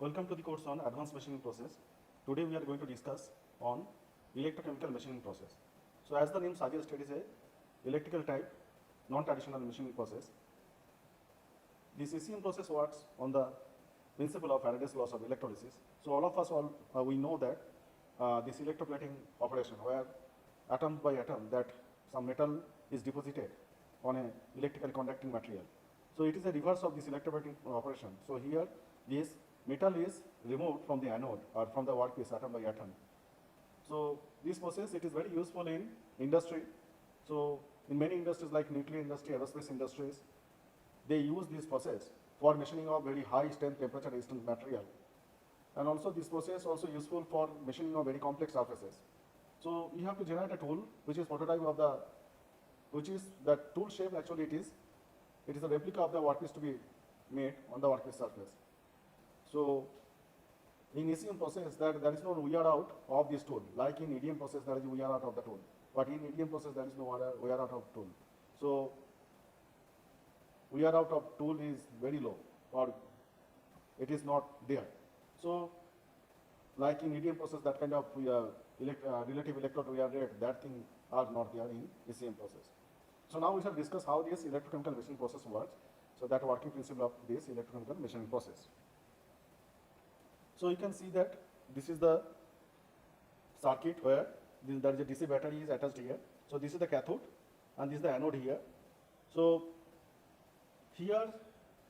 Welcome to the course on advanced machining process. Today we are going to discuss on electrochemical machining process. So as the name suggests, it is a electrical type non-traditional machining process. This ECM process works on the principle of Faraday's laws of electrolysis. So all of us we know that this electroplating operation, where atom by atom that some metal is deposited on a electrically conducting material. So it is a reverse of this electroplating operation. So here this metal is removed from the anode or from the workpiece atom by atom. So this process, it is very useful in industry. So in many industries like nuclear industry, aerospace industries, they use this process for machining of very high strength, temperature resistant material. And also this process also useful for machining of very complex surfaces. So you have to generate a tool which is prototype of the, which is the tool shape actually it is a replica of the workpiece to be made on the workpiece surface. So in ECM process there is no wear out of this tool. Like in EDM process there is wear out of the tool. But in EDM process there is no wear out of tool. So wear out of tool is very low or it is not there. So like in EDM process that kind of relative electrode wear rate, that thing are not there in ECM process. So now we shall discuss how this electrochemical machining process works. So that working principle of this electrochemical machining process. So you can see that this is the circuit where there is a DC battery is attached here. So this is the cathode and this is the anode here. So here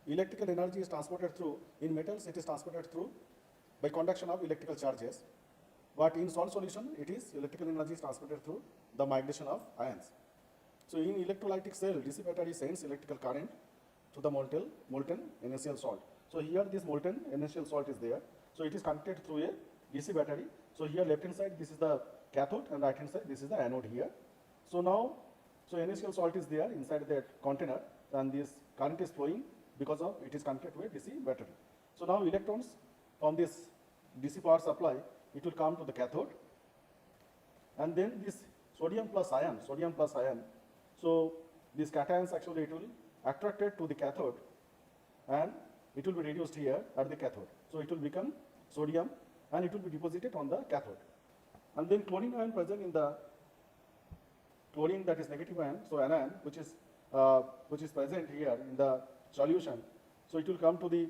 electrical energy is transported through, in metals it is transported through by conduction of electrical charges. But in salt solution it is electrical energy is transported through the migration of ions. So in electrolytic cell, DC battery sends electrical current to the molten NaCl salt. So here this molten NaCl salt is there. So it is connected through a DC battery. So here left hand side this is the cathode and right hand side this is the anode here. So now, so NaCl salt is there inside that container and this current is flowing because of it is connected to a DC battery. So now electrons from this DC power supply, it will come to the cathode and then this sodium plus ion. So these cations actually it will attracted to the cathode and it will be reduced here at the cathode. So it will become sodium and it will be deposited on the cathode. And then chlorine ion present in the chlorine, that is negative ion, so anion which is present here in the solution. So it will come to the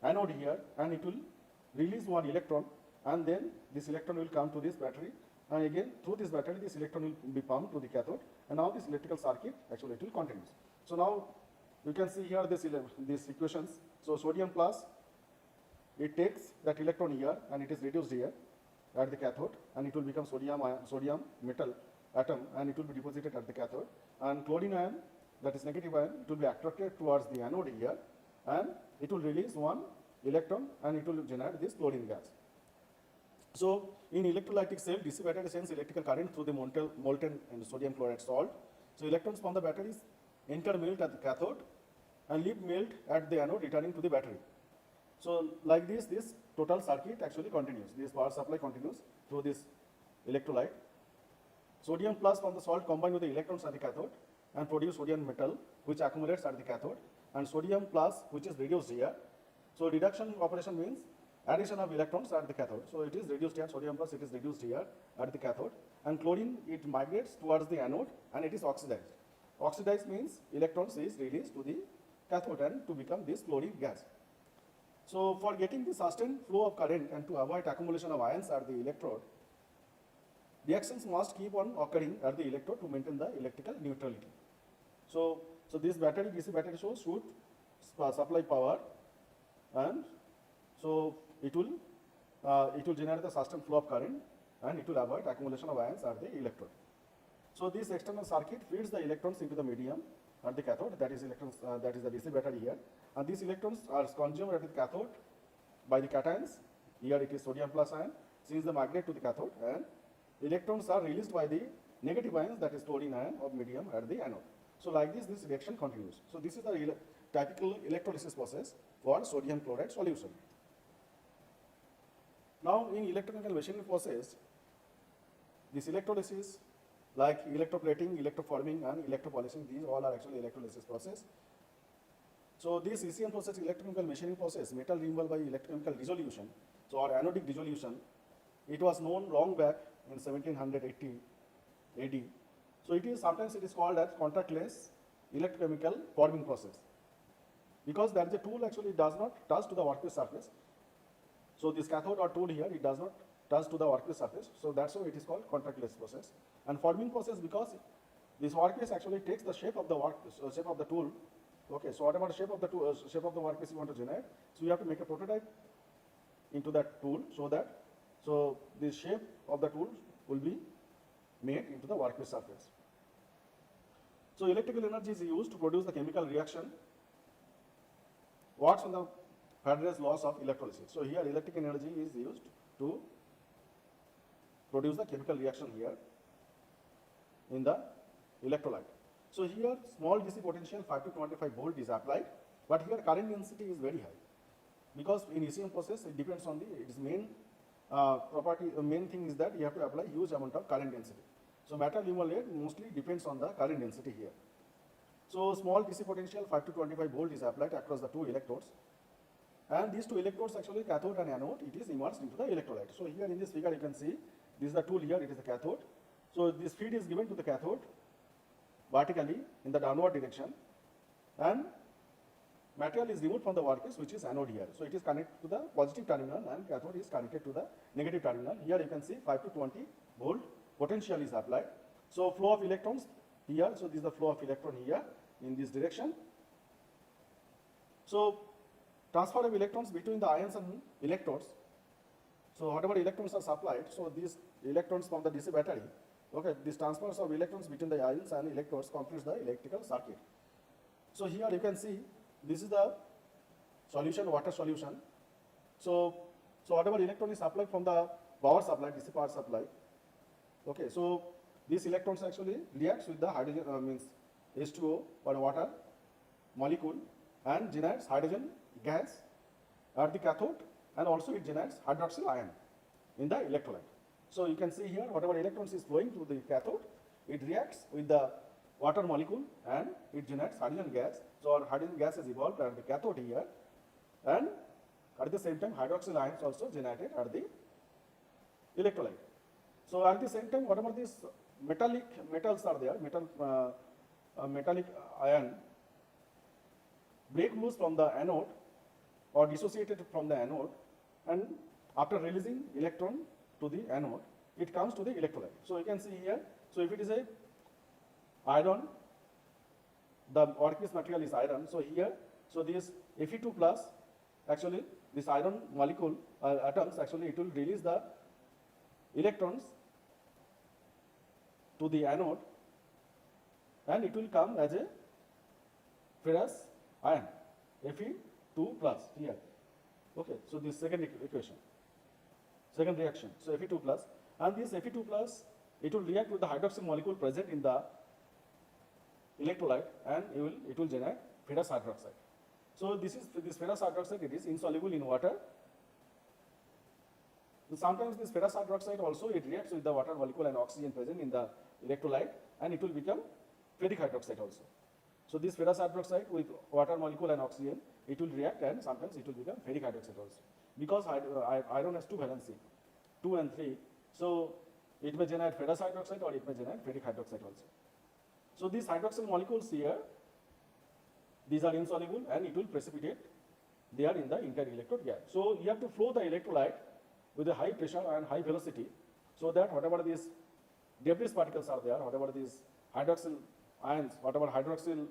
anode here and it will release one electron and then this electron will come to this battery and again through this battery this electron will be pumped to the cathode and now this electrical circuit actually it will continue. So now you can see here these equations. So sodium plus, it takes that electron here and it is reduced here at the cathode and it will become sodium metal atom and it will be deposited at the cathode, and chlorine ion, that is negative ion, it will be attracted towards the anode here and it will release one electron and it will generate this chlorine gas. So in electrolytic cell, DC battery sends electrical current through the molten and sodium chloride salt. So electrons from the batteries enter melt at the cathode and leave melt at the anode returning to the battery. So like this total circuit actually continues. This power supply continues through this electrolyte. Sodium plus from the salt combine with the electrons at the cathode and produce sodium metal which accumulates at the cathode, and sodium plus which is reduced here. So reduction operation means addition of electrons at the cathode. So it is reduced here, sodium plus it is reduced here at the cathode, and chlorine it migrates towards the anode and it is oxidized. Oxidized means electrons is released to the cathode and to become this chlorine gas. So for getting the sustained flow of current and to avoid accumulation of ions at the electrode, reactions must keep on occurring at the electrode to maintain the electrical neutrality. So this battery, DC battery should supply power, and so it will generate the sustained flow of current and it will avoid accumulation of ions at the electrode. So this external circuit feeds the electrons into the medium at the cathode, that is electrons, that is the DC battery here, and these electrons are consumed at the cathode by the cations. Here it is sodium plus ion, since the magnet to the cathode, and electrons are released by the negative ions, that is chlorine ion of medium at the anode. So like this reaction continues. So this is the typical electrolysis process for sodium chloride solution. Now in electrochemical machining process, this electrolysis like electroplating, electroforming and electropolishing, these all are actually electrolysis process. So this ECM process, electrochemical machining process, metal removal by electrochemical dissolution, so or anodic dissolution, it was known long back in 1780 AD. So it is sometimes it is called as contactless electrochemical forming process, because that is a tool actually does not touch to the workpiece surface. So this cathode or tool here, it does not touch to the workpiece surface. So that's why it is called contactless process. And forming process, because this workpiece actually takes the shape of the shape of the tool. Okay, so whatever shape of the tool, shape of the workpiece you want to generate, so you have to make a prototype into that tool, so that the shape of the tool will be made into the workpiece surface. So electrical energy is used to produce the chemical reaction. What's on the Faraday's laws of electrolysis? So here electrical energy is used to produce the chemical reaction here in the electrolyte. So here small DC potential 5 to 25 volt is applied, but here current density is very high, because in ECM process it depends on its main property. The main thing is that you have to apply huge amount of current density. So metal removal mostly depends on the current density here. So small DC potential 5 to 25 volt is applied across the two electrodes, and these two electrodes actually cathode and anode, it is immersed into the electrolyte. So here in this figure you can see this is the tool here, it is the cathode. So this feed is given to the cathode vertically in the downward direction, and material is removed from the workpiece, which is anode here. So it is connected to the positive terminal and cathode is connected to the negative terminal. Here you can see 5 to 20 volt potential is applied. So flow of electrons here, so this is the flow of electron here in this direction. So transfer of electrons between the ions and electrodes. So whatever electrons are supplied, so these electrons from the DC battery, okay, these transfers of electrons between the ions and electrodes completes the electrical circuit. So here you can see this is the solution, water solution. So whatever electron is supplied from the power supply, DC power supply, okay, so these electrons actually reacts with the hydrogen, means H2O or water molecule, and generates hydrogen gas at the cathode, and also it generates hydroxyl ion in the electrolyte. So you can see here whatever electrons is flowing through the cathode, it reacts with the water molecule and it generates hydrogen gas. So our hydrogen gas is evolved at the cathode here, and at the same time hydroxyl ions also generated at the electrolyte. So at the same time whatever these metals are there, metallic ion break loose from the anode or dissociated from the anode, and after releasing electron to the anode, it comes to the electrolyte. So you can see here, so if it is a iron, the workpiece material is iron, so here, so this Fe2 plus, actually this iron molecule atoms, actually it will release the electrons to the anode, and it will come as a ferrous ion, Fe2 plus here. Okay, so this second equation, second reaction. So Fe2 plus, and this Fe2 plus, it will react with the hydroxyl molecule present in the electrolyte, and it will generate ferrous hydroxide. So this ferrous hydroxide, it is insoluble in water. So sometimes this ferrous hydroxide also it reacts with the water molecule and oxygen present in the electrolyte, and it will become ferric hydroxide also. So this ferrous hydroxide with water molecule and oxygen, it will react, and sometimes it will become ferric hydroxide also. Because iron has two valency, 2 and 3, so it may generate ferrous hydroxide or it may generate ferric hydroxide also. So these hydroxyl molecules here, these are insoluble, and it will precipitate there in the inter-electrode gap. So you have to flow the electrolyte with a high pressure and high velocity, so that whatever these debris particles are there, whatever these hydroxyl ions, whatever hydroxyl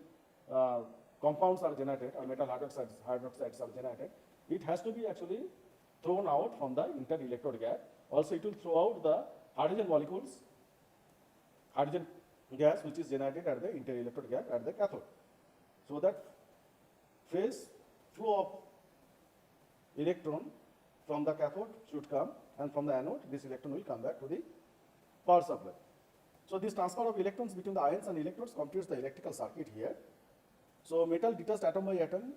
compounds are generated, or metal hydroxides are generated, it has to be actually thrown out from the inter-electrode gap. Also it will throw out the hydrogen molecules, hydrogen gas which is generated at the inter-electrode gap at the cathode. So that phase flow of electron from the cathode should come, and from the anode this electron will come back to the power supply. So this transfer of electrons between the ions and electrodes completes the electrical circuit here. So metal detached atom by atom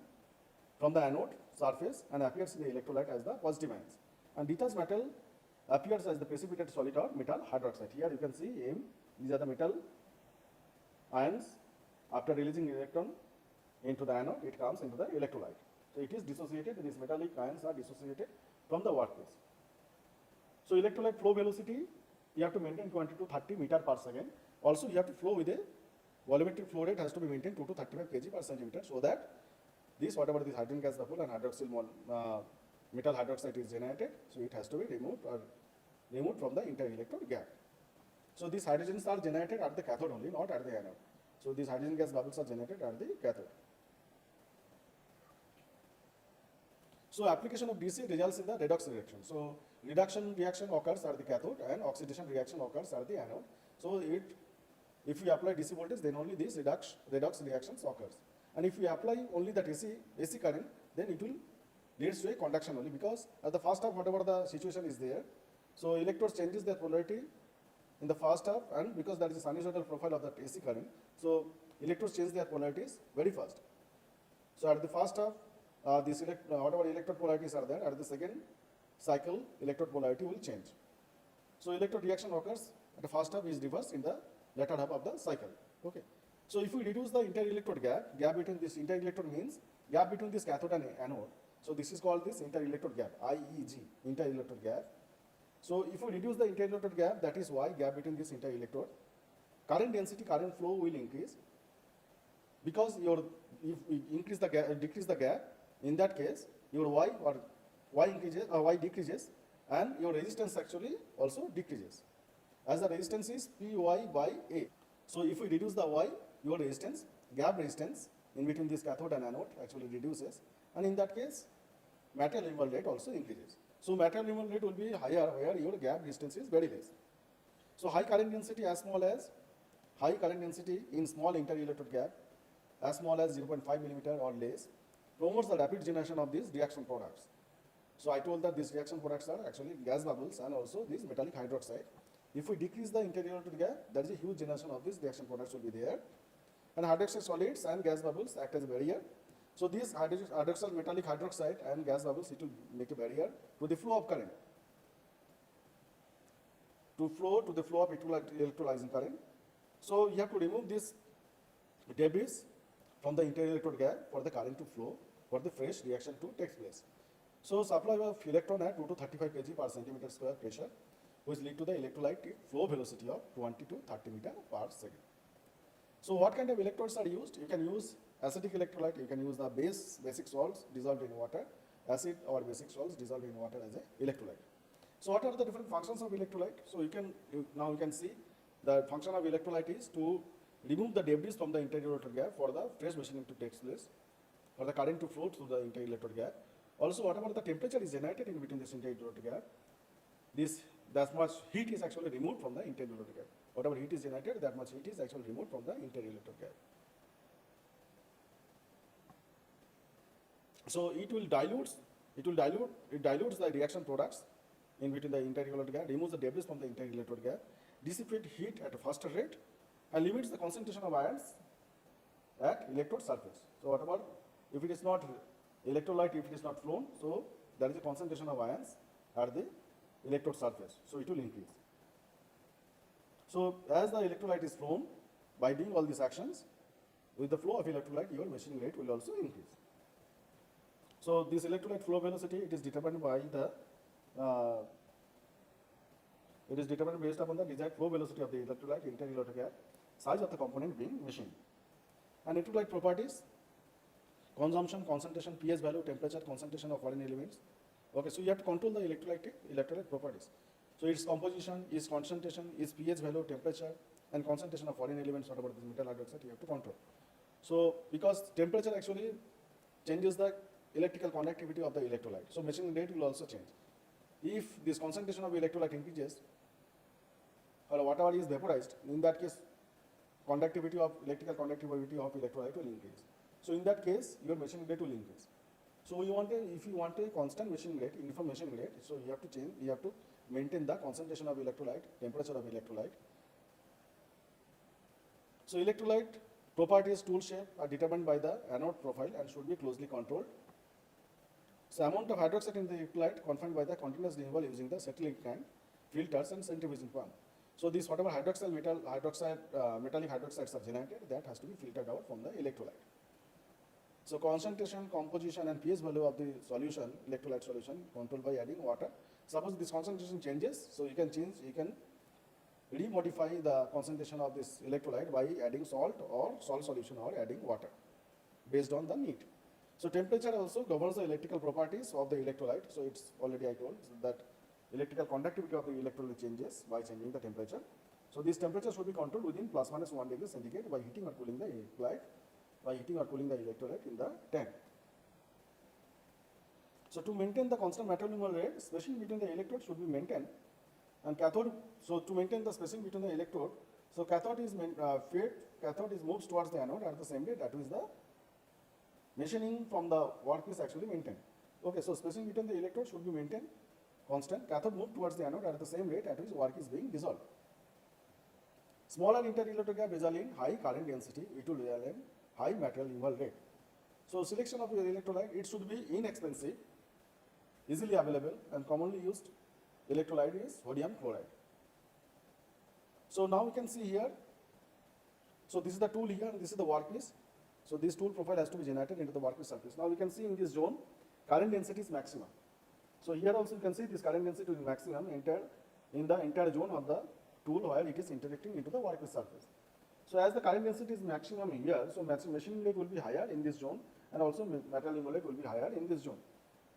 from the anode surface and appears in the electrolyte as the positive ions, and detached metal appears as the precipitated solid or metal hydroxide. Here you can see M, these are the metal ions after releasing electron into the anode, it comes into the electrolyte. So it is dissociated, these metallic ions are dissociated from the workpiece. So electrolyte flow velocity, you have to maintain 20 to 30 meter per second. Also, you have to flow with a volumetric flow rate has to be maintained 2 to 35 kg per centimeter, so that this whatever this hydrogen gas bubble and metal hydroxide is generated, so it has to be removed from the inter-electrode gap. So these hydrogens are generated at the cathode only, not at the anode. So these hydrogen gas bubbles are generated at the cathode. So application of DC results in the redox reaction. So reduction reaction occurs at the cathode and oxidation reaction occurs at the anode. So if we apply DC voltage, then only this redox reactions occurs. And if we apply only that AC current, then it will leads to a conduction only, because at the first half, whatever the situation is there, so electrodes changes their polarity in the first half, and because that is a sinusoidal profile of that AC current, so electrodes change their polarities very fast. So at the first half, whatever electrode polarities are there, at the second cycle, electrode polarity will change. So electrode reaction occurs at the first half is reversed in the latter half of the cycle. Okay. So if we reduce the inter-electrode gap between this inter-electrode means gap between this cathode and anode. So this is called this inter-electrode gap, IEG, inter-electrode gap. So if we reduce the inter-electrode gap, that is Y, gap between this inter-electrode, current density, current flow will increase, because if we increase the gap, decrease the gap, in that case your Y decreases, and your resistance actually also decreases, as the resistance is Py by A. So if we reduce the Y, your resistance, gap resistance in between this cathode and anode actually reduces, and in that case material removal rate also increases. So material removal rate will be higher where your gap distance is very less. So high current density in small inter-electrode gap as small as 0.5 millimeter or less promotes the rapid generation of these reaction products. So I told that these reaction products are actually gas bubbles and also this metallic hydroxide. If we decrease the inter-electrode gap, there is a huge generation of these reaction products will be there. And hydroxide solids and gas bubbles act as a barrier. So these hydroxide, metallic hydroxide and gas bubbles, it will make a barrier to the flow of current, to the flow of electrolyzing current. So you have to remove this debris from the inter-electrode gap for the current to flow, for the fresh reaction to take place. So supply of electron at 2 to 35 kg per centimeter square pressure, which lead to the electrolyte flow velocity of 20 to 30 meter per second. So what kind of electrodes are used? You can use acidic electrolyte, you can use the basic salts dissolved in water, acid or basic salts dissolved in water as an electrolyte. So what are the different functions of electrolyte? So now you can see the function of electrolyte is to remove the debris from the inter-electrode gap for the fresh machining to take place, for the current to flow through the inter-electrode gap. Also, whatever the temperature is generated in between this inter-electrode gap, that much heat is actually removed from the inter-electrode gap. Whatever heat is generated, that much heat is actually removed from the inter-electrode gap. So it dilutes the reaction products in between the inter-electrode gap, removes the debris from the inter-electrode gap, dissipates heat at a faster rate, and limits the concentration of ions at electrode surface. So whatever, if it is not electrolyte, if it is not flown, so there is a concentration of ions at the electrode surface, so it will increase. So as the electrolyte is flown, by doing all these actions, with the flow of electrolyte, your machining rate will also increase. So this electrolyte flow velocity, it is determined by based upon the desired flow velocity of the electrolyte, inter-electrode gap, size of the component being machined. And electrolyte properties: consumption, concentration, pH value, temperature, concentration of foreign elements. Okay, so you have to control the electrolyte properties. So its composition, its concentration, its pH value, temperature, and concentration of foreign elements, whatever this metal hydroxide, you have to control. So because temperature actually changes the electrical conductivity of the electrolyte, so machining rate will also change. If this concentration of electrolyte increases, or whatever is vaporized, in that case, electrical conductivity of electrolyte will increase. So in that case, your machining rate will increase. So if you want a constant machining rate, uniform machining rate, so you have to maintain the concentration of electrolyte, temperature of electrolyte. So electrolyte properties, tool shape are determined by the anode profile and should be closely controlled. So amount of hydroxide in the electrolyte confined by the continuous removal using the settling can, filters and centrifuging pump. So this whatever metallic hydroxides are generated, that has to be filtered out from the electrolyte. So concentration, composition and pH value of the solution, electrolyte solution, controlled by adding water. Suppose this concentration changes, so you can remodify the concentration of this electrolyte by adding salt or salt solution or adding water based on the need. So temperature also governs the electrical properties of the electrolyte. So it's already I told that electrical conductivity of the electrolyte changes by changing the temperature. So this temperature should be controlled within plus minus 1 degree centigrade by heating or cooling the electrolyte, in the tank. So to maintain the constant material rate, spacing between the electrodes should be maintained, and cathode. So to maintain the spacing between the electrode, so cathode is moves towards the anode at the same rate. That is the machining from the work is actually maintained. Okay, so spacing between the electrodes should be maintained constant. Cathode move towards the anode at the same rate at which work is being dissolved. Smaller inter-electrode gap result in high current density. It will result in high material removal rate. So selection of your electrolyte, it should be inexpensive, easily available, and commonly used electrolyte is sodium chloride. So now we can see here. So this is the tool here, this is the workpiece. So this tool profile has to be generated into the workpiece surface. Now we can see in this zone, current density is maximum. So here also you can see this current density is maximum in the entire zone of the tool while it is interacting into the workpiece surface. So as the current density is maximum here, so machining rate will be higher in this zone, and also material removal rate will be higher in this zone.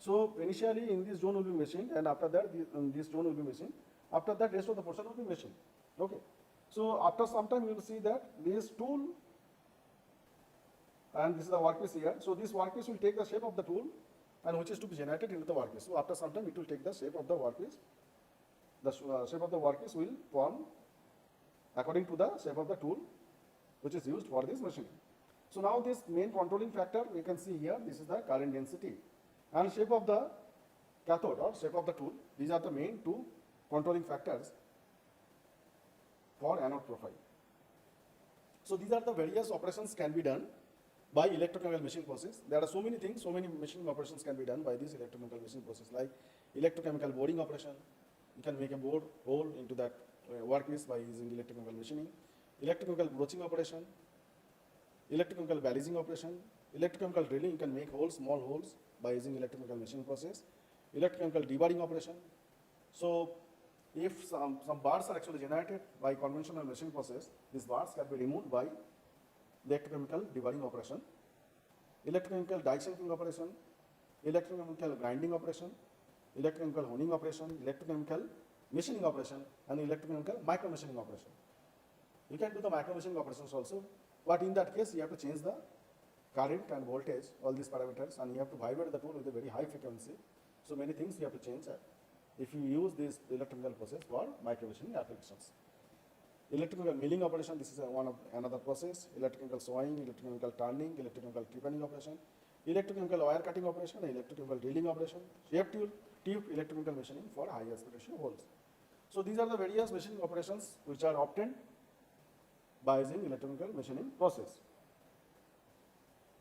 So initially in this zone will be machined, and after that this zone will be machined. After that rest of the portion will be machined. Okay. So after some time you will see that this tool, and this is the workpiece here. So this workpiece will take the shape of the tool, and which is to be generated into the workpiece. So after some time it will take the shape of the workpiece. The shape of the workpiece will form according to the shape of the tool which is used for this machining. So now this main controlling factor we can see here, this is the current density and shape of the cathode or shape of the tool. These are the main two controlling factors for anode profile. So these are the various operations can be done by electrochemical machining process. There are so many things, so many machining operations can be done by this electrochemical machining process, like electrochemical boring operation. You can make a board hole into that workpiece by using electrochemical machining. Electrochemical broaching operation, electrochemical balancing operation, electrochemical drilling. You can make holes, small holes by using electrochemical machining process. Electrochemical deburring operation. So if some bars are actually generated by conventional machining process, these bars can be removed by electrochemical deburring operation. Electrochemical die sinking operation, electrochemical grinding operation, electrochemical honing operation, electrochemical machining operation, and electrochemical micro machining operation. You can do the micro machining operations also, but in that case you have to change the current and voltage, all these parameters, and you have to vibrate the tool with a very high frequency. So many things you have to change if you use this electrochemical process for micro machining applications. Electrochemical milling operation, this is another process. Electrochemical sewing, electrochemical turning, electrochemical trepanning operation, electrochemical wire cutting operation, electrochemical drilling operation, shape tube electrochemical machining for high aspiration holes. So these are the various machining operations which are obtained by using electrochemical machining process.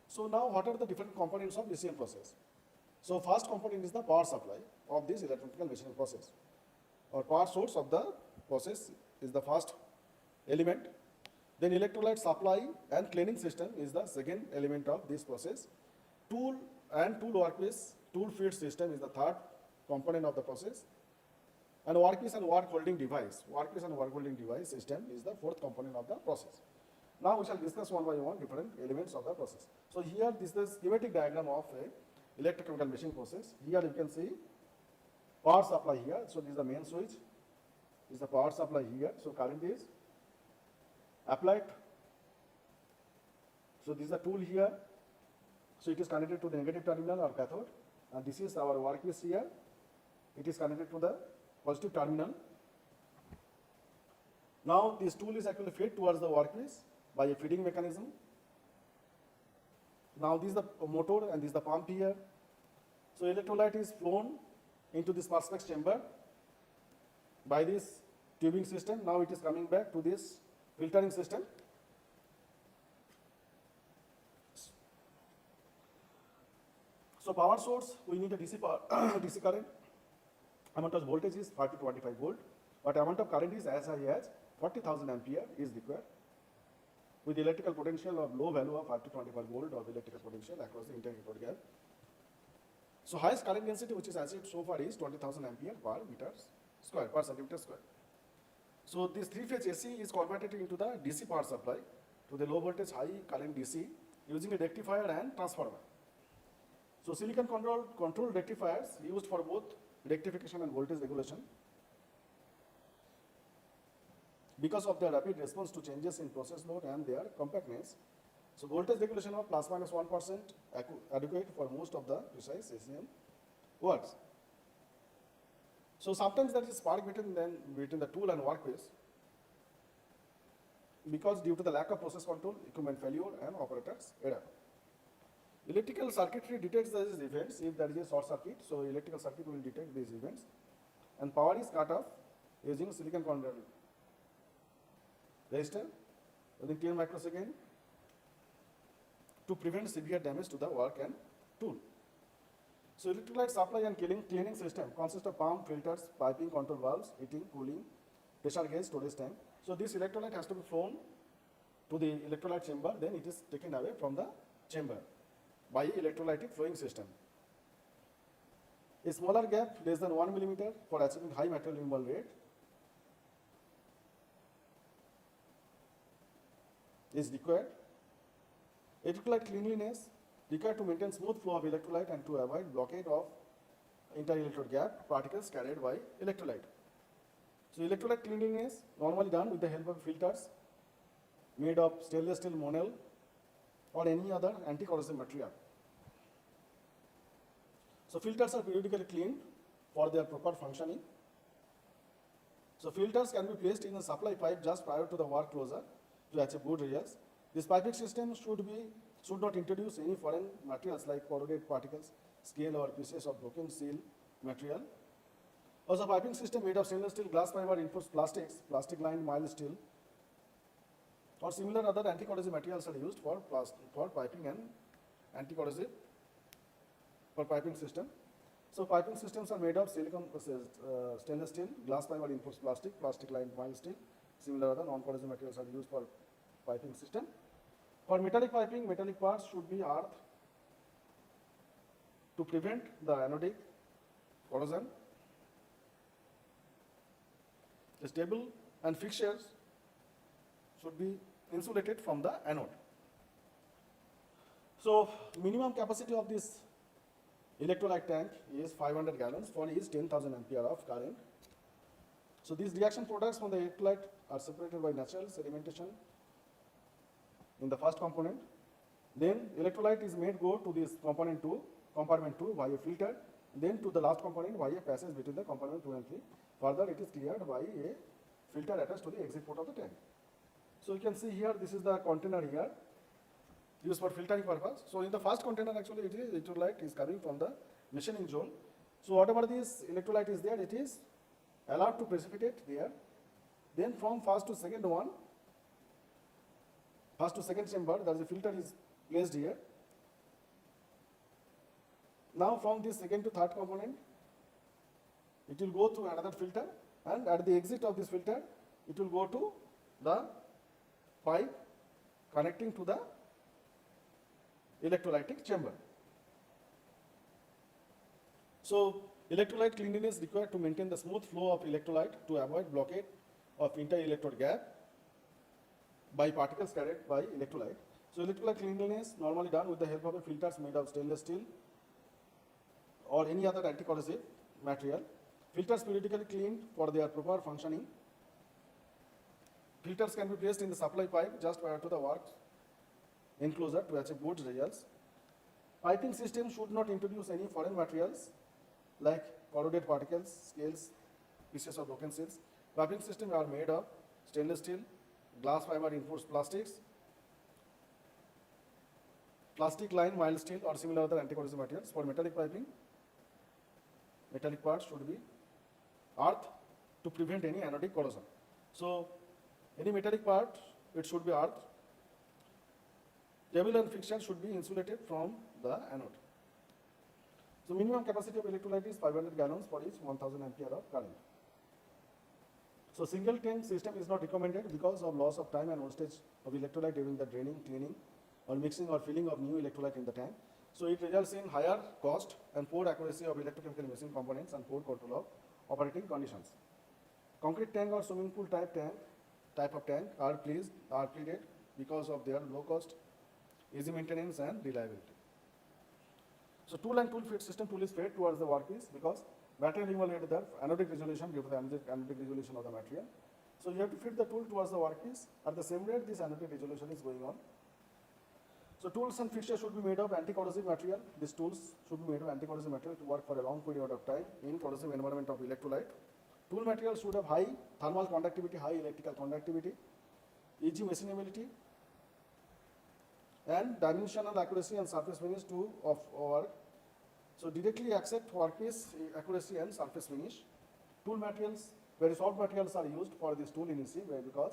So now what are the different components of machining process? So first component is the power supply of this electrochemical machining process, or power source of the process is the first element. Then electrolyte supply and cleaning system is the second element of this process. Tool and tool workpiece, tool feed system is the third component of the process. And workpiece and work holding device system is the fourth component of the process. Now we shall discuss one by one different elements of the process. So here this is the schematic diagram of a electrochemical machining process. Here you can see power supply here. So this is the main switch. This is the power supply here. So current is applied. So this is the tool here. So it is connected to the negative terminal or cathode, and this is our workpiece here. It is connected to the positive terminal. Now this tool is actually fed towards the workpiece by a feeding mechanism. Now this is the motor and this is the pump here. So electrolyte is flown into this perspex chamber by this tubing system. Now it is coming back to this filtering system. So power source, we need a DC power, DC current. Amount of voltage is 5 to 25 volt, but amount of current is as high as 40,000 ampere is required. with electrical potential of low value of 5 to 25 volt of electrical potential across the inter-electrode gap. So highest current density which is achieved so far is 20,000 ampere per meter square, per centimeter square. So this three-phase AC is converted into the DC power supply to the low voltage high current DC using a rectifier and transformer. So silicon controlled rectifiers used for both rectification and voltage regulation. Because of their rapid response to changes in process load and their compactness, so voltage regulation of plus minus 1% adequate for most of the precise ACM works. So sometimes there is spark between the tool and workpiece because due to the lack of process control, equipment failure and operator's error. Electrical circuitry detects these events if there is a short circuit. So electrical circuit will detect these events and power is cut off using silicon control resistor within 10 microseconds to prevent severe damage to the work and tool. So electrolyte supply and cleaning system consists of pump, filters, piping, control valves, heating, cooling, pressure gauge, storage tank. So this electrolyte has to be flown to the electrolyte chamber, then it is taken away from the chamber by electrolytic flowing system. A smaller gap less than 1 millimeter for achieving high material removal rate is required. Electrolyte cleanliness required to maintain smooth flow of electrolyte and to avoid blockade of inter-electrode gap particles carried by electrolyte. So electrolyte cleanliness normally done with the help of filters made of stainless steel monel or any other anti-corrosive material. So filters are periodically cleaned for their proper functioning. So filters can be placed in a supply pipe just prior to the work closure to achieve good results. This piping system should not introduce any foreign materials like corroded particles, scale or pieces of broken steel material. Also, piping system made of stainless steel, glass fiber, reinforced plastics, plastic lined mild steel, or similar other anti-corrosive materials are used for piping and anti-corrosive for piping system. So piping systems are made of stainless steel, glass fiber, reinforced plastic lined mild steel, similar other non-corrosive materials are used for piping system. For metallic piping, metallic parts should be earthed to prevent the anodic corrosion. The stable and fixtures should be insulated from the anode. So minimum capacity of this electrolyte tank is 500 gallons for each 10,000 ampere of current. So these reaction products from the electrolyte are separated by natural sedimentation in the first component. Then electrolyte is made go to this component 2 via filter, then to the last component via passage between the component 2 and 3. Further, it is cleared by a filter attached to the exit port of the tank. So you can see here, this is the container here used for filtering purpose. So in the first container, actually, electrolyte is coming from the machining zone. So whatever this electrolyte is there, it is allowed to precipitate there. Then from first to second chamber, there is a filter is placed here. Now from this second to third component, it will go through another filter, and at the exit of this filter, it will go to the pipe connecting to the electrolytic chamber. So electrolyte cleanliness required to maintain the smooth flow of electrolyte to avoid blockade of inter-electrode gap by particles carried by electrolyte. So electrolyte cleanliness normally done with the help of a filters made of stainless steel or any other anti-corrosive material. Filters periodically cleaned for their proper functioning. Filters can be placed in the supply pipe just prior to the work enclosure to achieve good results. Piping system should not introduce any foreign materials like corroded particles, scales, pieces of broken seals. Piping systems are made of stainless steel, glass fiber reinforced plastics, plastic lined mild steel or similar other anti-corrosive materials. For metallic piping, metallic parts should be earthed to prevent any anodic corrosion. So any metallic part, it should be earthed. Table and fixture should be insulated from the anode. So minimum capacity of electrolyte is 500 gallons for each 1000 ampere of current. So single tank system is not recommended because of loss of time and wastage of electrolyte during the draining, cleaning, or mixing or filling of new electrolyte in the tank. So it results in higher cost and poor accuracy of electrochemical machine components and poor control of operating conditions. Concrete tank or swimming pool type of tank are pleaded because of their low cost, easy maintenance and reliability. So tool and tool feed system, tool is fed towards the workpiece because material involved the anodic resolution due to the anodic resolution of the material. So you have to feed the tool towards the workpiece. At the same rate, this anodic resolution is going on. So tools and fixtures should be made of anti-corrosive material. These tools should be made of anti-corrosive material to work for a long period of time in corrosive environment of electrolyte. Tool material should have high thermal conductivity, high electrical conductivity, easy machinability, and dimensional accuracy and surface finish of work. So directly accept workpiece accuracy and surface finish. Tool materials, very soft materials are used for this tool in EC because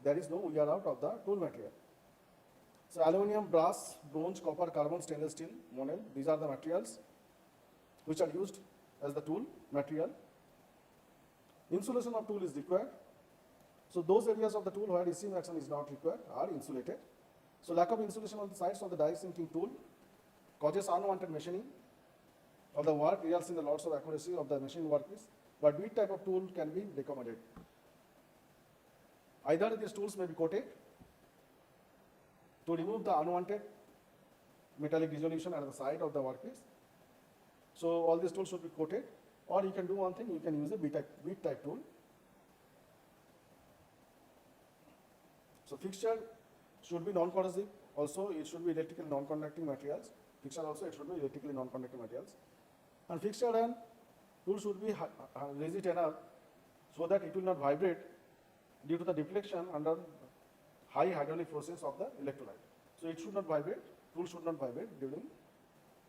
there is no wear out of the tool material. So aluminum, brass, bronze, copper, carbon, stainless steel, monel, these are the materials which are used as the tool material. Insulation of tool is required. So those areas of the tool where ECM action is not required are insulated. So lack of insulation on the sides of the die sinking tool causes unwanted machining of the work, results in the loss of accuracy of the machine workpiece, but which type of tool can be recommended? Either these tools may be coated to remove the unwanted metallic resolution at the side of the workpiece. So all these tools should be coated, or you can do one thing, you can use a bead type tool. So fixture should be non-corrosive, also it should be electrically non-conducting materials. Fixture also it should be electrically non-conducting materials. And fixture and tool should be rigid enough so that it will not vibrate due to the deflection under high hydraulic process of the electrolyte. So it should not vibrate, tool should not vibrate during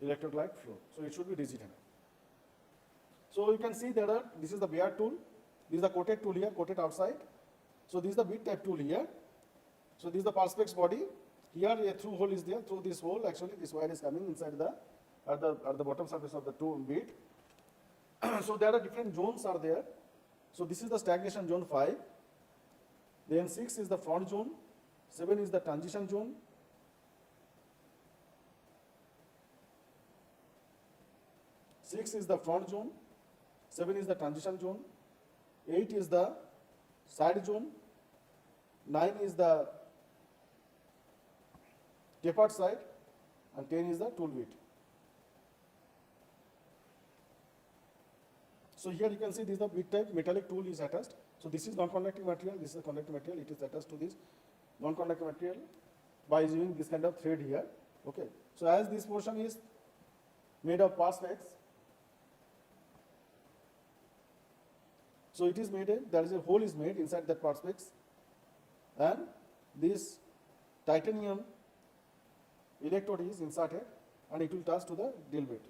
electrolyte flow. So it should be rigid enough. So you can see this is the bare tool, this is the coated tool here, coated outside. So this is the bead type tool here. So this is the perspex body. Here a through hole is there. Through this hole, actually this wire is coming inside at the bottom surface of the tool bead. So there are different zones are there. So this is the stagnation zone 5. Then 6 is the front zone. 7 is the transition zone. 6 is the front zone. 7 is the transition zone. 8 is the side zone. 9 is the tapered side, and 10 is the tool width. So here you can see this is the bead type metallic tool is attached. So this is non-conducting material, this is the conducting material, it is attached to this non-conducting material by using this kind of thread here. Okay. So as this portion is made of perspex, so it is made, there is a hole is made inside that perspex, and this titanium electrode is inserted and it will touch to the drill bit.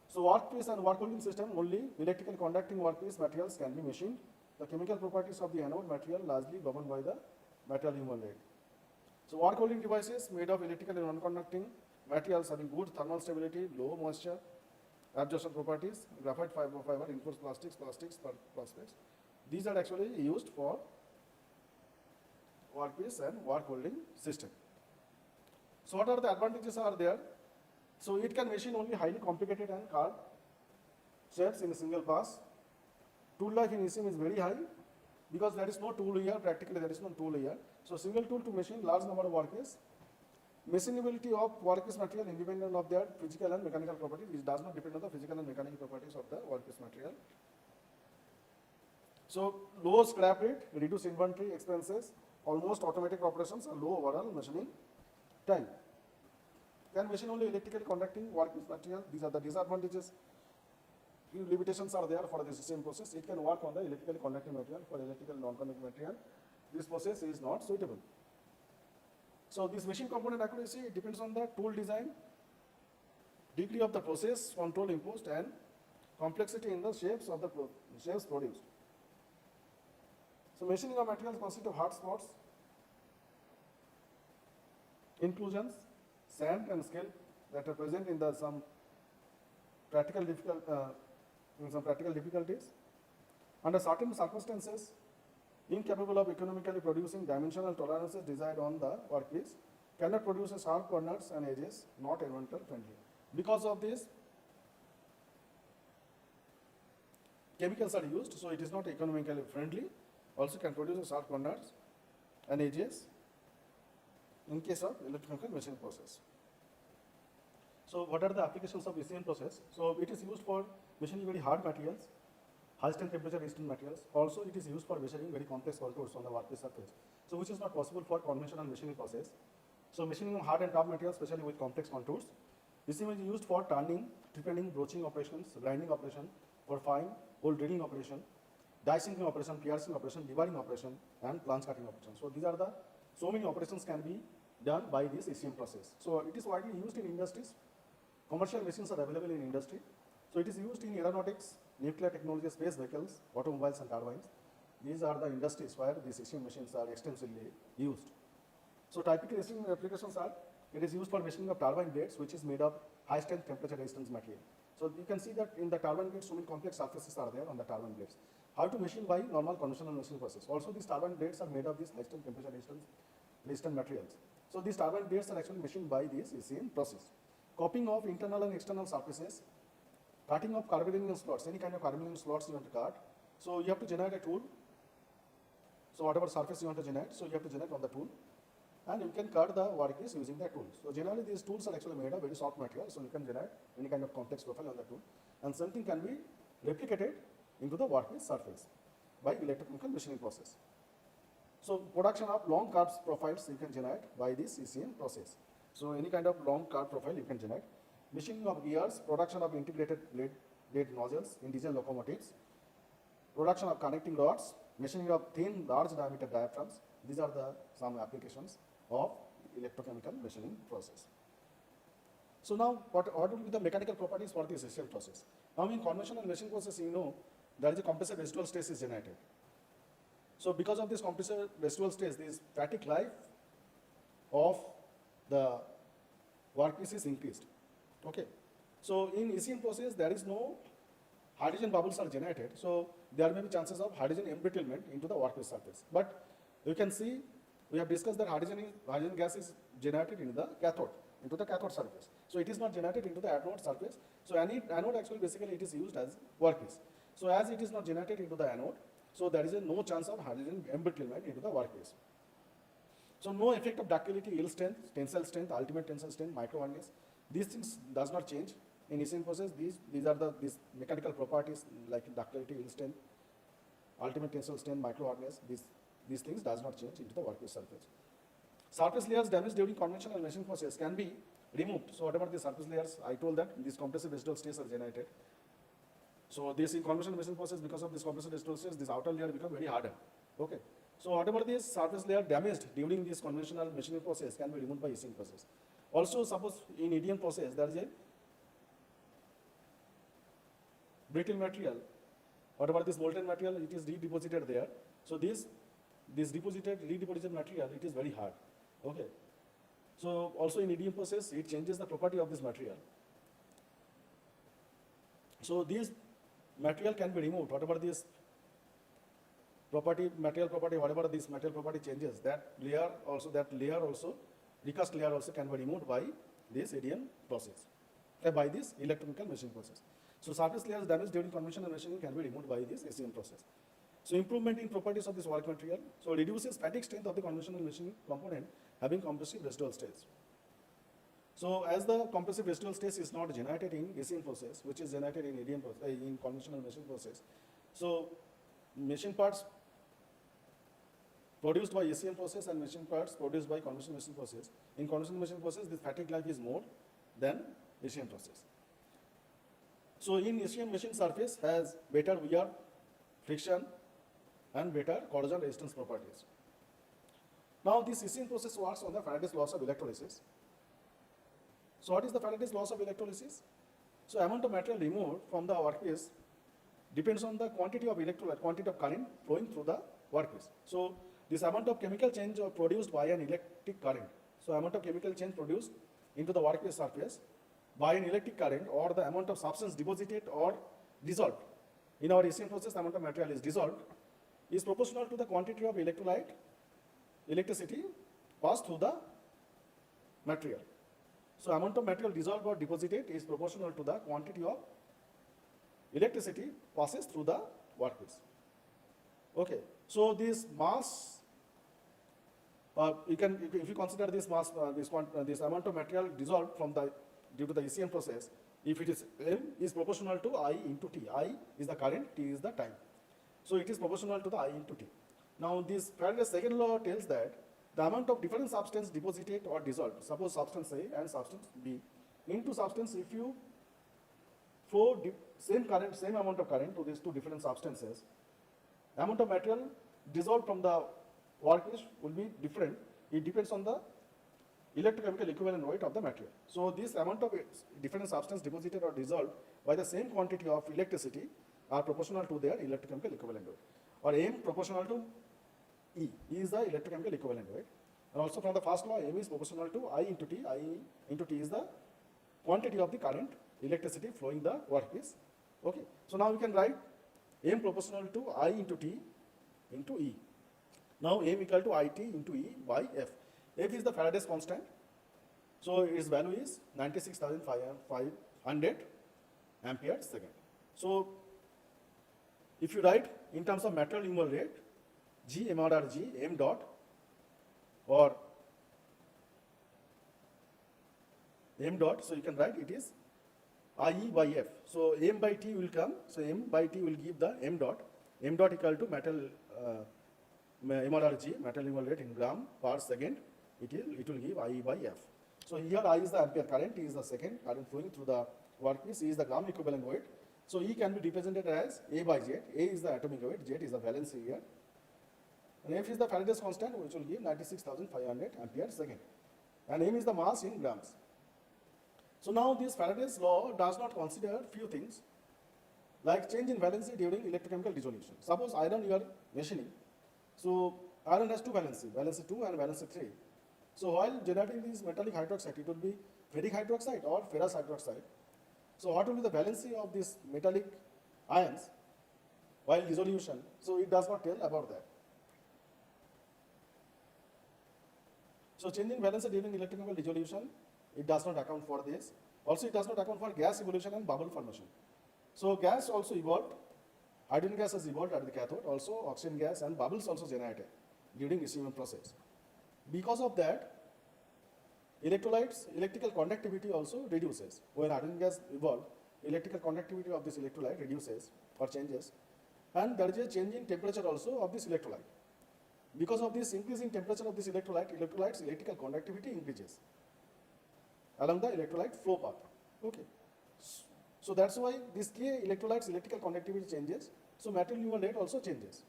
So workpiece and work holding system, only electrical conducting workpiece materials can be machined. The chemical properties of the anode material largely governed by the metal involved. So work holding devices made of electrical and non-conducting materials having good thermal stability, low moisture absorption properties, graphite fiber, reinforced plastics, perspex. These are actually used for workpiece and work holding system. So what are the advantages are there? So it can machine only highly complicated and carved shapes in a single pass. Tool life in ECM is very high because there is no tool here, practically there is no tool here. So single tool to machine large number of workpiece. Machinability of workpiece material independent of their physical and mechanical properties. It does not depend on the physical and mechanical properties of the workpiece material. So low scrap rate, reduce inventory expenses, almost automatic operations, and low overall machining time. Can machine only electrically conducting workpiece material. These are the disadvantages. Few limitations are there for this same process. It can work on the electrically conducting material. For electrical non-conducting material, this process is not suitable. So this machine component accuracy depends on the tool design, degree of the process control imposed, and complexity in the shapes of the shapes produced. So machining of materials consists of hard spots, inclusions, sand and scale that are present in some practical difficulties. Under certain circumstances, incapable of economically producing dimensional tolerances desired on the workpiece, cannot produce sharp corners and edges, not environmental friendly. Because of this, chemicals are used, so it is not economically friendly. Also can produce sharp corners and edges in case of electrochemical machining process. So what are the applications of ECM process? So it is used for machining very hard materials, high strength temperature resistant materials. Also it is used for machining very complex contours on the workpiece surface. So which is not possible for conventional machining process. So machining of hard and tough materials, especially with complex contours. ECM is used for turning, tripping, broaching operations, grinding operation, for fine, hole drilling operation, die sinking operation, piercing operation, deburring operation, and plunge cutting operation. So these are the so many operations can be done by this ECM process. So it is widely used in industries. Commercial machines are available in industry. So it is used in aeronautics, nuclear technology, space vehicles, automobiles and turbines. These are the industries where these ECM machines are extensively used. So typical ECM applications are, it is used for machining of turbine blades, which is made of high strength temperature resistance material. So you can see that in the turbine blades, so many complex surfaces are there on the turbine blades. How to machine by normal conventional machining process. Also these turbine blades are made of these high strength temperature resistant materials. So these turbine blades are actually machined by this ECM process. Copying of internal and external surfaces, cutting of carbon slots, any kind of carbon slots you want to cut. So you have to generate a tool. So whatever surface you want to generate, so you have to generate on the tool. And you can cut the workpiece using that tool. So generally these tools are actually made of very soft material, so you can generate any kind of complex profile on the tool. And something can be replicated into the workpiece surface by electrochemical machining process. So production of long curved profiles you can generate by this ECM process. So any kind of long curved profile you can generate. Machining of gears, production of integrated blade nozzles in diesel locomotives, production of connecting rods, machining of thin large diameter diaphragms. These are the some applications of electrochemical machining process. So now what will be the mechanical properties for this ECM process? Now in conventional machining process, you know, there is a compressive residual stress is generated. So because of this compressive residual stress, this static life of the workpiece is increased. Okay. So in ECM process, there is no hydrogen bubbles are generated. So there may be chances of hydrogen embrittlement into the workpiece surface. But you can see, we have discussed that hydrogen gas is generated into the cathode surface. So it is not generated into the anode surface. So anode actually basically it is used as workpiece. So as it is not generated into the anode, so there is no chance of hydrogen embrittlement into the workpiece. So no effect of ductility, yield strength, tensile strength, ultimate tensile strength, micro hardness. These things does not change in ECM process. These are these mechanical properties like ductility, yield strength, ultimate tensile strength, micro hardness. These things does not change into the workpiece surface. Surface layers damaged during conventional machining process can be removed. So whatever the surface layers, I told that these compressive residual stress are generated. So this in conventional machining process, because of this compressive residual stress, this outer layer become very harder. Okay. So whatever this surface layer damaged during this conventional machining process can be removed by ECM process. Also suppose in EDM process there is a brittle material, whatever this molten material, it is redeposited there. So this redeposited material, it is very hard. Okay. So also in EDM process, it changes the property of this material. So this material can be removed, whatever this material property, whatever this material property changes, that layer also, recast layer also can be removed by this EDM process, by this electrochemical machining process. So surface layers damaged during conventional machining can be removed by this ECM process. So improvement in properties of this work material, so reduces fatigue strength of the conventional machining component having compressive residual stress. So as the compressive residual stress is not generated in ECM process, which is generated in EDM process, in conventional machining process, so machine parts produced by ECM process and machine parts produced by conventional machining process. In conventional machining process, this fatigue life is more than ECM process. So in ECM machine surface has better wear, friction, and better corrosion resistance properties. Now this ECM process works on the Faraday's laws of electrolysis. So what is the Faraday's laws of electrolysis? So amount of material removed from the workpiece depends on the quantity of electrolyte, quantity of current flowing through the workpiece. So this amount of chemical change produced by an electric current. So amount of chemical change produced into the workpiece surface by an electric current, or the amount of substance deposited or dissolved in our ECM process, the amount of material is dissolved is proportional to the quantity of electrolyte, electricity passed through the material. So amount of material dissolved or deposited is proportional to the quantity of electricity passes through the workpiece. Okay, so this mass, if you consider this mass, this amount of material dissolved from the due to the ECM process, if it is M is proportional to I into T. I is the current, T is the time. So it is proportional to the I into T. Now this Faraday's second law tells that the amount of different substance deposited or dissolved, suppose substance A and substance B, into substance, if you flow same current, same amount of current to these two different substances, amount of material dissolved from the workpiece will be different. It depends on the electrochemical equivalent weight of the material. So this amount of different substance deposited or dissolved by the same quantity of electricity are proportional to their electrochemical equivalent weight, or M proportional to E. E is the electrochemical equivalent weight. And also from the first law, M is proportional to I into T. I into T is the quantity of the current, electricity flowing the workpiece. Okay. So now we can write M proportional to I into T into E. Now M equal to IT into E by F. F is the Faraday's constant. So its value is 96,500 amperes second. So if you write in terms of material removal rate, G M R R G M dot, or M dot, so you can write it is IE by F. So M by T will come, so M by T will give the M dot equal to metal MRRG, metal removal rate in gram per second, it will give IE by F. So here I is the ampere current, T is the second current flowing through the workpiece, E is the gram equivalent weight. So E can be represented as A by Z. A is the atomic weight, Z is the valency here. And F is the Faraday's constant, which will give 96,500 amperes second. And M is the mass in grams. So now this Faraday's law does not consider few things like change in valency during electrochemical dissolution. Suppose iron you are machining. So iron has two valency, valency 2 and valency 3. So while generating this metallic hydroxide, it will be ferric hydroxide or ferrous hydroxide. So what will be the valency of these metallic ions while dissolution? So it does not tell about that. So changing valency during electrochemical dissolution, it does not account for this. Also, it does not account for gas evolution and bubble formation. So gas also evolved. Hydrogen gas has evolved at the cathode. Also, oxygen gas and bubbles also generated during ECM process. Because of that, electrolytes, electrical conductivity also reduces. When hydrogen gas evolved, electrical conductivity of this electrolyte reduces or changes. And there is a change in temperature also of this electrolyte. Because of this increasing temperature of this electrolyte's electrical conductivity increases along the electrolyte flow path. Okay. So that's why this K electrolyte's electrical conductivity changes. So material removal rate also changes.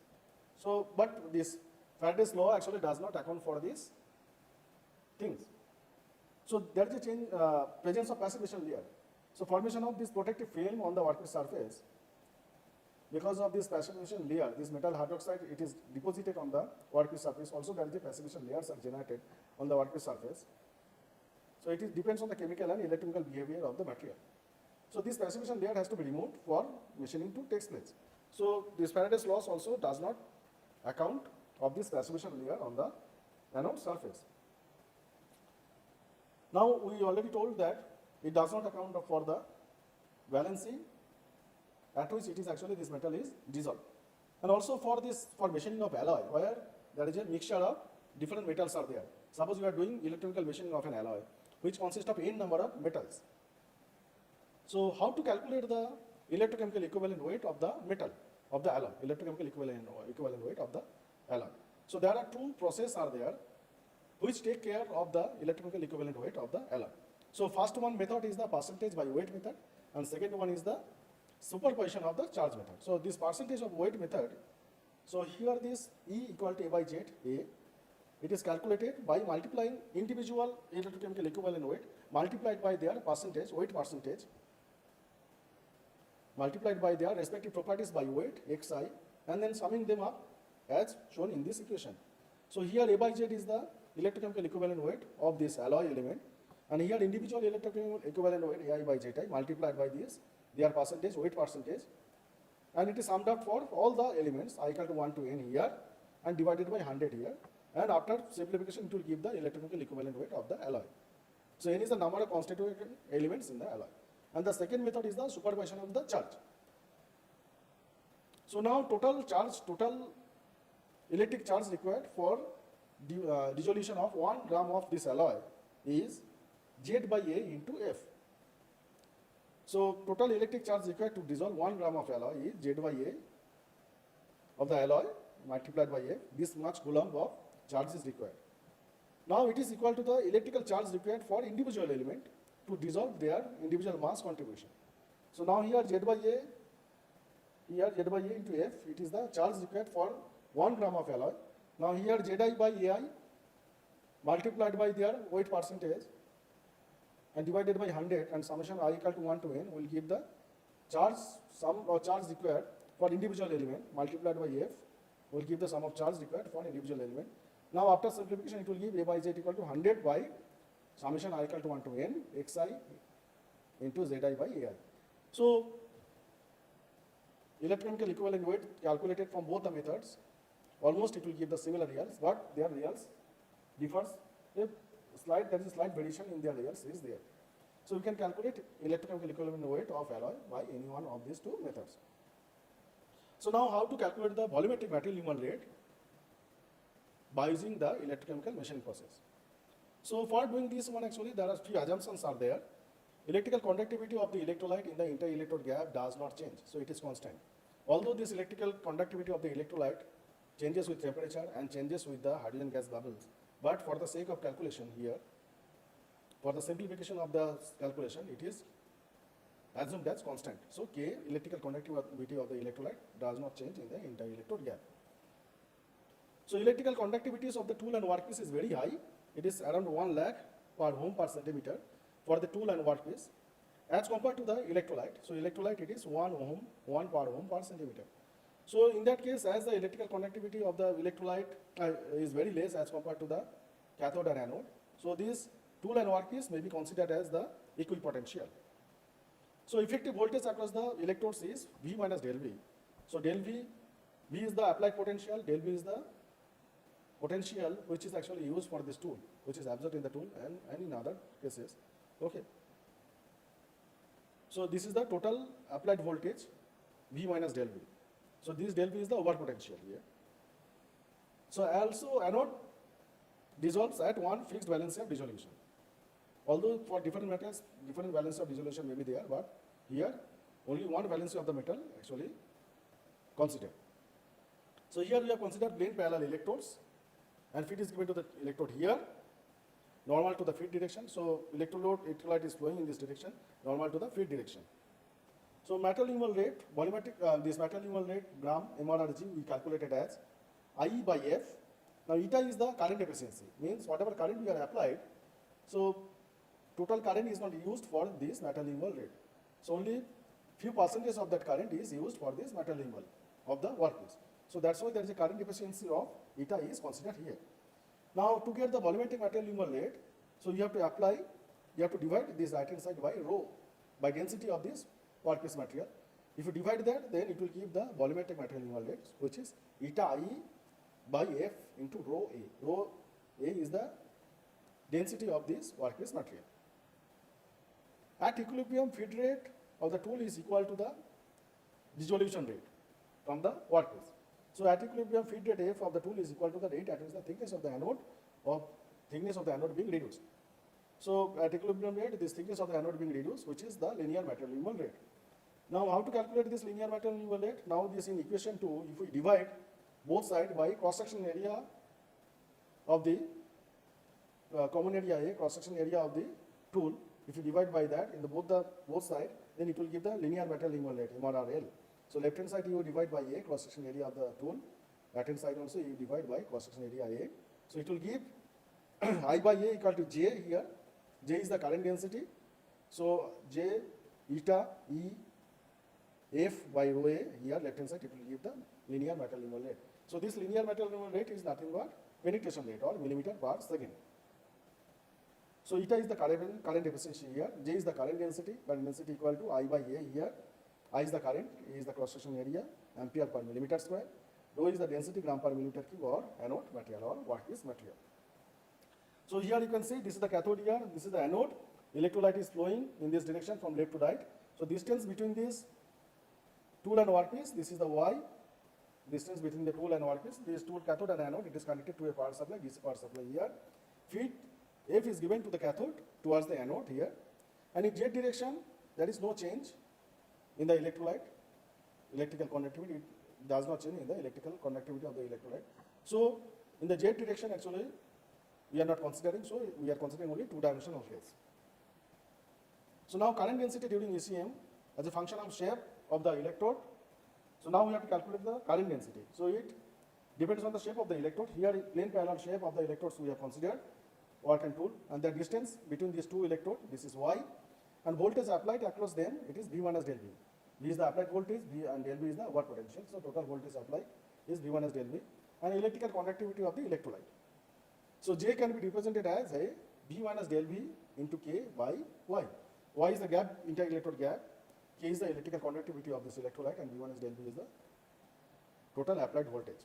So, but this Faraday's law actually does not account for these things. So there is a change, presence of passivation layer. So formation of this protective film on the workpiece surface. Because of this passivation layer, this metal hydroxide, it is deposited on the workpiece surface. Also, there is a passivation layers are generated on the workpiece surface. So it depends on the chemical and electrochemical behavior of the material. So this passivation layer has to be removed for machining to take place. So this Faraday's law also does not account of this passivation layer on the anode surface. Now we already told that it does not account for the valency at which it is actually this metal is dissolved. And also for machining of alloy, where there is a mixture of different metals are there. Suppose you are doing electrochemical machining of an alloy, which consists of n number of metals. So how to calculate the electrochemical equivalent weight of the metal, of the alloy, electrochemical equivalent weight of the alloy. So there are two processes are there which take care of the electrochemical equivalent weight of the alloy. So first one method is the percentage by weight method, and second one is the superposition of the charge method. So this percentage of weight method, so here this E equal to A by Z, A, it is calculated by multiplying individual electrochemical equivalent weight multiplied by their percentage, weight percentage, multiplied by their respective properties by weight, Xi, and then summing them up as shown in this equation. So here A by Z is the electrochemical equivalent weight of this alloy element, and here individual electrochemical equivalent weight AI by Zi multiplied by this, their percentage, weight percentage, and it is summed up for all the elements I equal to 1 to n here and divided by 100 here, and after simplification it will give the electrochemical equivalent weight of the alloy. So n is the number of constituent elements in the alloy. And the second method is the superposition of the charge. So now total electric charge required for dissolution of 1 gram of this alloy is Z by A into F. So total electric charge required to dissolve 1 gram of alloy is Z by A of the alloy multiplied by F. This much coulomb of charge is required. Now it is equal to the electrical charge required for individual element to dissolve their individual mass contribution. So now here Z by A into F, it is the charge required for 1 gram of alloy. Now here Zi by Ai multiplied by their weight percentage and divided by 100, and summation I equal to 1 to n will give the charge sum or charge required for individual element multiplied by F will give the sum of charge required for individual element. Now after simplification it will give A by Z equal to 100 by summation I equal to 1 to n xi into Zi by Ai. So electrochemical equivalent weight calculated from both the methods, almost it will give the similar reals, but their reals differs. There is a slight variation in their reals is there. So we can calculate electrochemical equivalent weight of alloy by any one of these two methods. So now how to calculate the volumetric material movement rate by using the electrochemical machining process. So for doing this one, actually there are few assumptions are there. Electrical conductivity of the electrolyte in the inter-electrode gap does not change, so it is constant. Although this electrical conductivity of the electrolyte changes with temperature and changes with the hydrogen gas bubbles, but for the sake of calculation here, for the simplification of the calculation, it is assumed as constant. So K, electrical conductivity of the electrolyte, does not change in the inter-electrode gap. So electrical conductivities of the tool and workpiece is very high. It is around 1 lakh per ohm per centimeter for the tool and workpiece as compared to the electrolyte. So electrolyte it is 1 per ohm per centimeter. So in that case, as the electrical conductivity of the electrolyte is very less as compared to the cathode and anode, so this tool and workpiece may be considered as the equipotential. So effective voltage across the electrodes is V minus del V. So del V, V is the applied potential, del V is the potential which is actually used for this tool, which is absorbed in the tool and in other cases. Okay. So this is the total applied voltage V minus del V. So this del V is the over potential here. So also anode dissolves at one fixed valency of dissolution. Although for different metals, different valency of dissolution may be there, but here only one valency of the metal actually considered. So here we have considered plane parallel electrodes, and feed is given to the electrode here, normal to the feed direction. So electrolyte is flowing in this direction, normal to the feed direction. So material movement rate, volumetric, this material movement rate gram MRRG we calculated as I by F. Now eta is the current efficiency, means whatever current we are applied, so total current is not used for this material movement rate. So only few percentage of that current is used for this material movement of the workpiece. So that's why there is a current efficiency of eta is considered here. Now to get the volumetric material movement rate, so you have to divide this right hand side by rho, by density of this workpiece material. If you divide that, then it will give the volumetric material movement rate, which is eta I by F into rho A. Rho A is the density of this workpiece material. At equilibrium, feed rate of the tool is equal to the dissolution rate from the workpiece. So at equilibrium, feed rate F of the tool is equal to the rate at which the thickness of the anode being reduced. So at equilibrium rate, this thickness of the anode being reduced, which is the linear material movement rate. Now how to calculate this linear material movement rate? Now this in equation 2, if we divide both sides by cross-section area of the common area A, cross-section area of the tool, if you divide by that in the both sides, then it will give the linear material movement rate, MRRL. So left hand side you divide by A, cross-section area of the tool. Right hand side also you divide by cross-section area A. So it will give I by A equal to J here. J is the current density. So J eta E F by rho A here left hand side it will give the linear material movement rate. So this linear material movement rate is nothing but penetration rate or millimeter per second. So eta is the current efficiency here, J is the current density equal to I by A here, I is the current, A is the cross section area, ampere per millimeter square, rho is the density gram per millimeter cube or anode material or workpiece material. So here you can see this is the cathode here, this is the anode. Electrolyte is flowing in this direction from left to right. So distance between this tool and workpiece, this is the Y. Distance between the tool and workpiece, this tool cathode and anode, it is connected to a power supply, DC power supply here. Feed F is given to the cathode towards the anode here. And in Z direction, there is no change in the electrolyte. Electrical conductivity, it does not change in the electrical conductivity of the electrolyte. So in the Z direction, actually, we are not considering, so we are considering only two-dimensional case. So now current density during ECM as a function of shape of the electrode. So now we have to calculate the current density. So it depends on the shape of the electrode. Here plane parallel shape of the electrodes we have considered, work and tool, and the distance between these two electrodes, this is Y, and voltage applied across them, it is V minus del V. V is the applied voltage, V and del V is the work potential. So total voltage applied is V minus del V, and electrical conductivity of the electrolyte. So J can be represented as a V minus del V into K by Y. Y is the gap, inter-electrode gap. K is the electrical conductivity of this electrolyte, and V minus del V is the total applied voltage.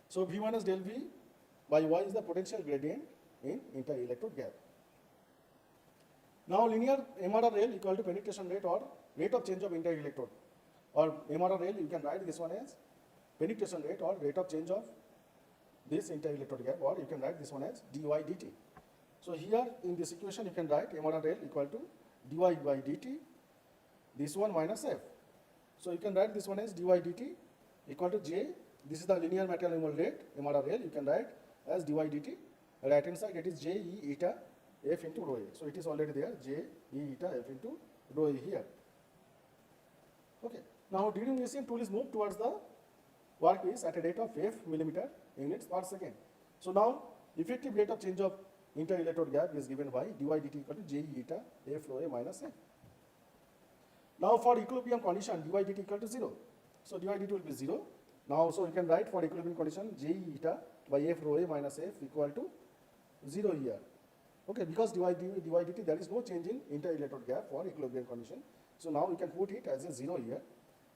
So V minus del V by Y is the potential gradient in inter-electrode gap. Now linear MRRL equal to penetration rate or rate of change of inter-electrode, or MRRL, you can write this one as penetration rate or rate of change of this inter-electrode gap, or you can write this one as dy dt. So here in this equation you can write MRRL equal to dy by dt, this one minus f. So you can write this one as dy dt equal to J, this is the linear material movement rate, MRRL, you can write as dy dt. Right hand side it is J E eta F into rho A. So it is already there, J E eta F into rho A here. Okay. Now during ECM, tool is moved towards the workpiece at a rate of F millimeter units per second. So now effective rate of change of inter-electrode gap is given by dy dt equal to J E eta F rho A minus F. Now for equilibrium condition, dy dt equal to 0. So dy dt will be 0. Now so you can write for equilibrium condition J E eta by F rho A minus F equal to 0 here. Okay, because dy dt there is no change in inter-electrode gap for equilibrium condition. So now we can put it as a 0 here.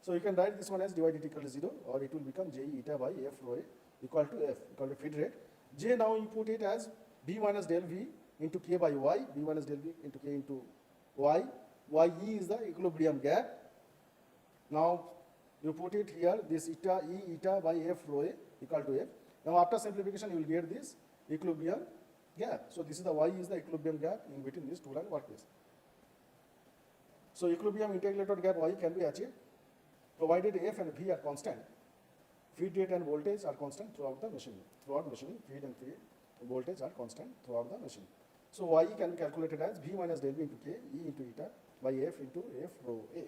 So you can write this one as dy dt equal to 0, or it will become J E eta by F rho A equal to F equal to feed rate. J now you put it as V minus del V into K by Y, V minus del V into K into Y. YE is the equilibrium gap. Now you put it here, this eta E eta by F rho A equal to F. Now after simplification you will get this equilibrium gap. So this is the Y is the equilibrium gap in between these tool and workpiece. So equilibrium inter-electrode gap Y can be achieved provided F and V are constant. Feed rate and voltage are constant throughout the machining. Throughout machining, feed and feed voltage are constant throughout the machining. So Y can be calculated as V minus del V into K, E into eta by F into F rho A.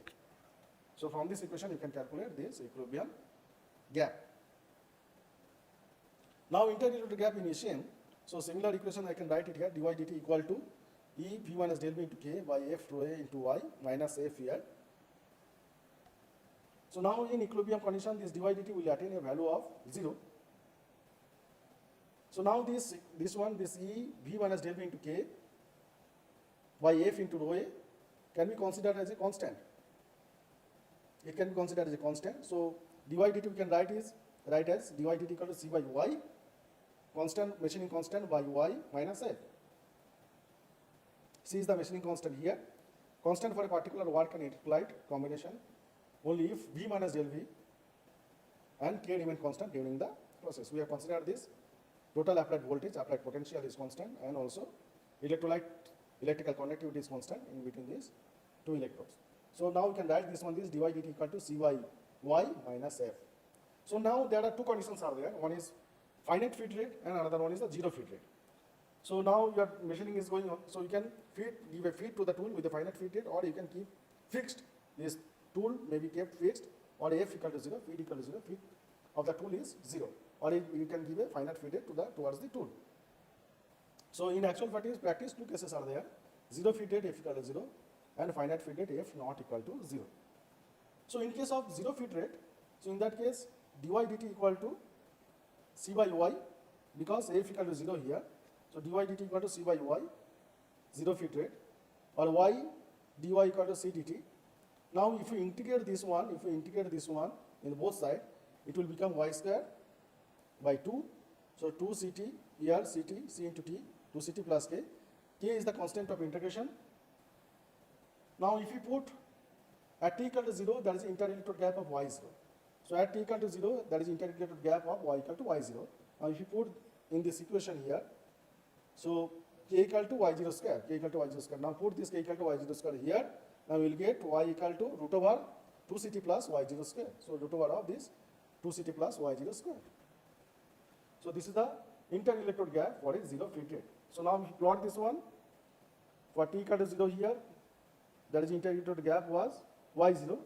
So from this equation you can calculate this equilibrium gap. Now inter-electrode gap in ECM. So similar equation I can write it here, dy dt equal to E V minus del V into K by F rho A into Y minus F here. So now in equilibrium condition, this dy dt will attain a value of 0. So now this E V minus del V into K by F into rho A can be considered as a constant. It can be considered as a constant. So dy dt we can write as dy dt equal to C by Y, constant, machining constant by Y minus F. C is the machining constant here. Constant for a particular work and electrolyte combination only if V minus del V and K remain constant during the process. We have considered this total applied voltage, applied potential is constant, and also electrolyte electrical conductivity is constant in between these two electrodes. So now we can write this one, this dy dt equal to C by Y minus F. So now there are two conditions are there. One is finite feed rate and another one is the zero feed rate. So now your machining is going on. So you can give a feed to the tool with a finite feed rate, or you can keep fixed. This tool may be kept fixed, or F equal to 0, feed equal to 0, feed of the tool is 0. Or you can give a finite feed rate towards the tool. So in actual practice, two cases are there. Zero feed rate F equal to 0 and finite feed rate F not equal to 0. So in case of zero feed rate, so in that case dy dt equal to C by Y, because F equal to 0 here. So dy dt equal to C by Y, zero feed rate, or Y dy equal to C dt Now if we integrate this one, in both sides, it will become y square by 2. So 2 ct, here ct, c into t, 2 ct plus k. K is the constant of integration. Now if you put at t equal to 0, that is interelectrode gap of y 0. So at t equal to 0, that is interelectrode gap of y equal to y 0. Now if you put in this equation here, so k equal to y0 square, Now put this k equal to y0 square here. Now we will get y equal to root over 2ct plus y0 square. So root over of this 2ct plus y0 square. So this is the interelectrode gap for a 0 feed rate. So now we plot this one for t equal to 0 here, that is interelectrode gap was y0.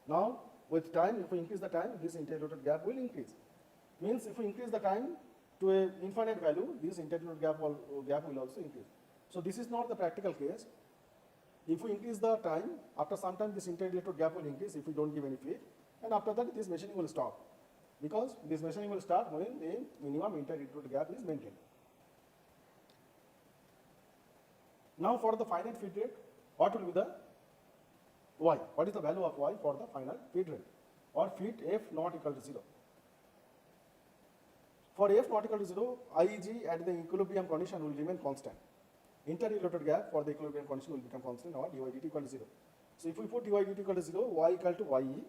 Now with time, if we increase the time, this interelectrode gap will increase. Means if we increase the time to an infinite value, this interelectrode gap will also increase. So this is not the practical case. If we increase the time, after some time this interelectrode gap will increase if we don't give any feed, and after that this machining will stop, because this machining will start when the minimum interelectrode gap is maintained. Now for the finite feed rate, what will be the y? What is the value of y for the final feed rate or feed f not equal to 0? For f not equal to 0, Ig at the equilibrium condition will remain constant. Interelectrode gap for the equilibrium condition will become constant, or dy dt equal to 0. So if we put dy dt equal to 0, y equal to ye.